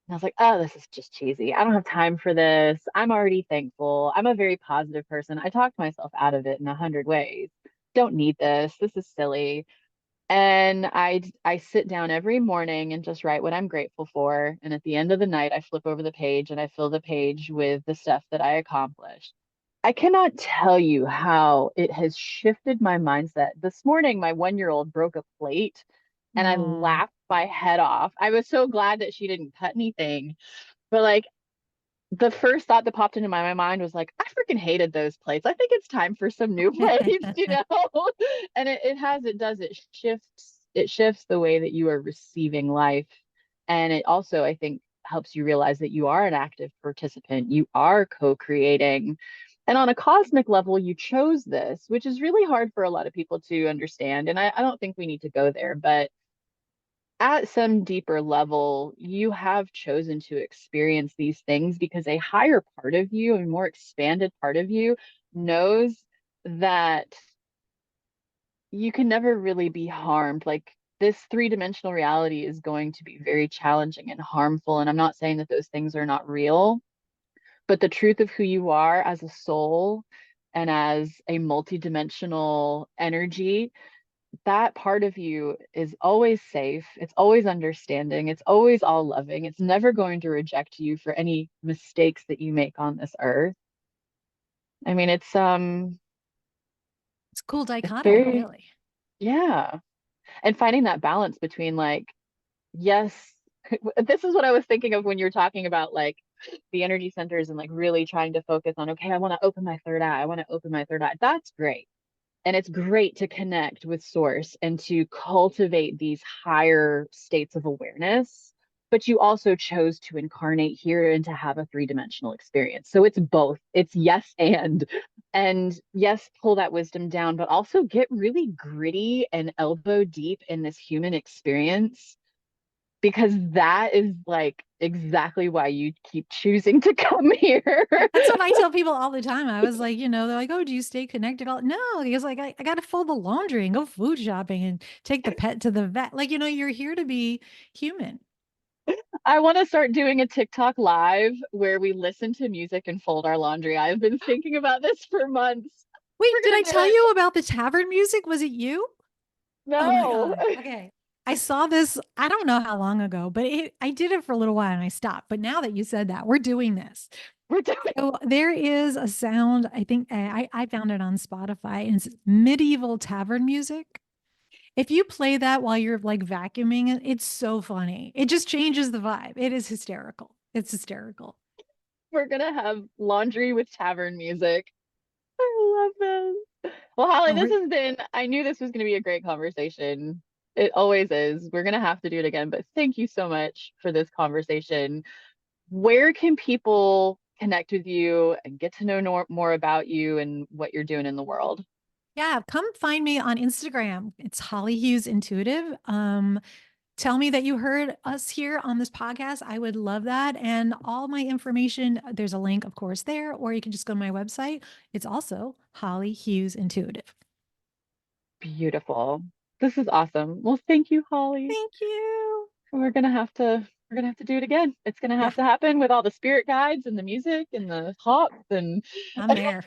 And I was like, oh, this is just cheesy. I don't have time for this. I'm already thankful. I'm a very positive person. I talked myself out of it in 100 ways. Don't need this. This is silly. And I sit down every morning and just write what I'm grateful for. And at the end of the night, I flip over the page and I fill the page with the stuff that I accomplished. I cannot tell you how it has shifted my mindset. This morning, my 1-year-old broke a plate and I Oh. laughed my head off. I was so glad that she didn't cut anything. But like the first thought that popped into my mind was like, I freaking hated those plates. I think it's time for some new plates, you know? And it does, it shifts the way that you are receiving life. And it also, I think, helps you realize that you are an active participant. You are co-creating. And on a cosmic level, you chose this, which is really hard for a lot of people to understand. And I don't think we need to go there, but at some deeper level, you have chosen to experience these things because a higher part of you, a more expanded part of you, knows that you can never really be harmed. Like this three-dimensional reality is going to be very challenging and harmful. And I'm not saying that those things are not real, but the truth of who you are as a soul and as a multidimensional energy, that part of you is always safe. It's always understanding. It's always all loving. It's never going to reject you for any mistakes that you make on this earth. I mean, It's a cool it's dichotomy, very, really. yeah. And finding that balance between like, yes, this is what I was thinking of when you were talking about like the energy centers and like really trying to focus on, okay, I want to open my third eye. I want to open my third eye. That's great. And it's great to connect with source and to cultivate these higher states of awareness. But you also chose to incarnate here and to have a three-dimensional experience. So it's both. It's yes and. And yes, pull that wisdom down, but also get really gritty and elbow deep in this human experience because that is like exactly why you keep choosing to come here. That's what I tell people all the time. I was like, they're like, oh, do you stay connected? All no, because like I got to fold the laundry and go food shopping and take the pet to the vet. Like, you're here to be human. I want to start doing a TikTok live where we listen to music and fold our laundry. I've been thinking about this for months. Wait, We're did I gonna do tell it. you about the tavern music? Was it you? Oh my No. God. Okay. I saw this, I don't know how long ago, but I did it for a little while and I stopped. But now that you said that, we're doing this. We're doing So there is a sound, I think I found it on Spotify, and it's medieval tavern music. If you play that while you're like vacuuming it, it's so funny. It just changes the vibe. It is hysterical. It's hysterical. we're gonna have laundry with tavern music. I love this. Well, Holly, Oh, this has been, I knew this was gonna be a great conversation. It always is. We're gonna have to do it again, but thank you so much for this conversation. Where can people connect with you and get to know more about you and what you're doing in the world? yeah, come find me on Instagram. It's Holly Hughes Intuitive. Tell me that you heard us here on this podcast. I would love that. And all my information, there's a link, of course, there, or you can just go to my website. It's also Holly Hughes Intuitive. Beautiful. This is awesome. Well, thank you, Holly. Thank you. We're gonna have to do it again. It's gonna Yeah, have to happen with all the spirit guides and the music and the hops and I'm there.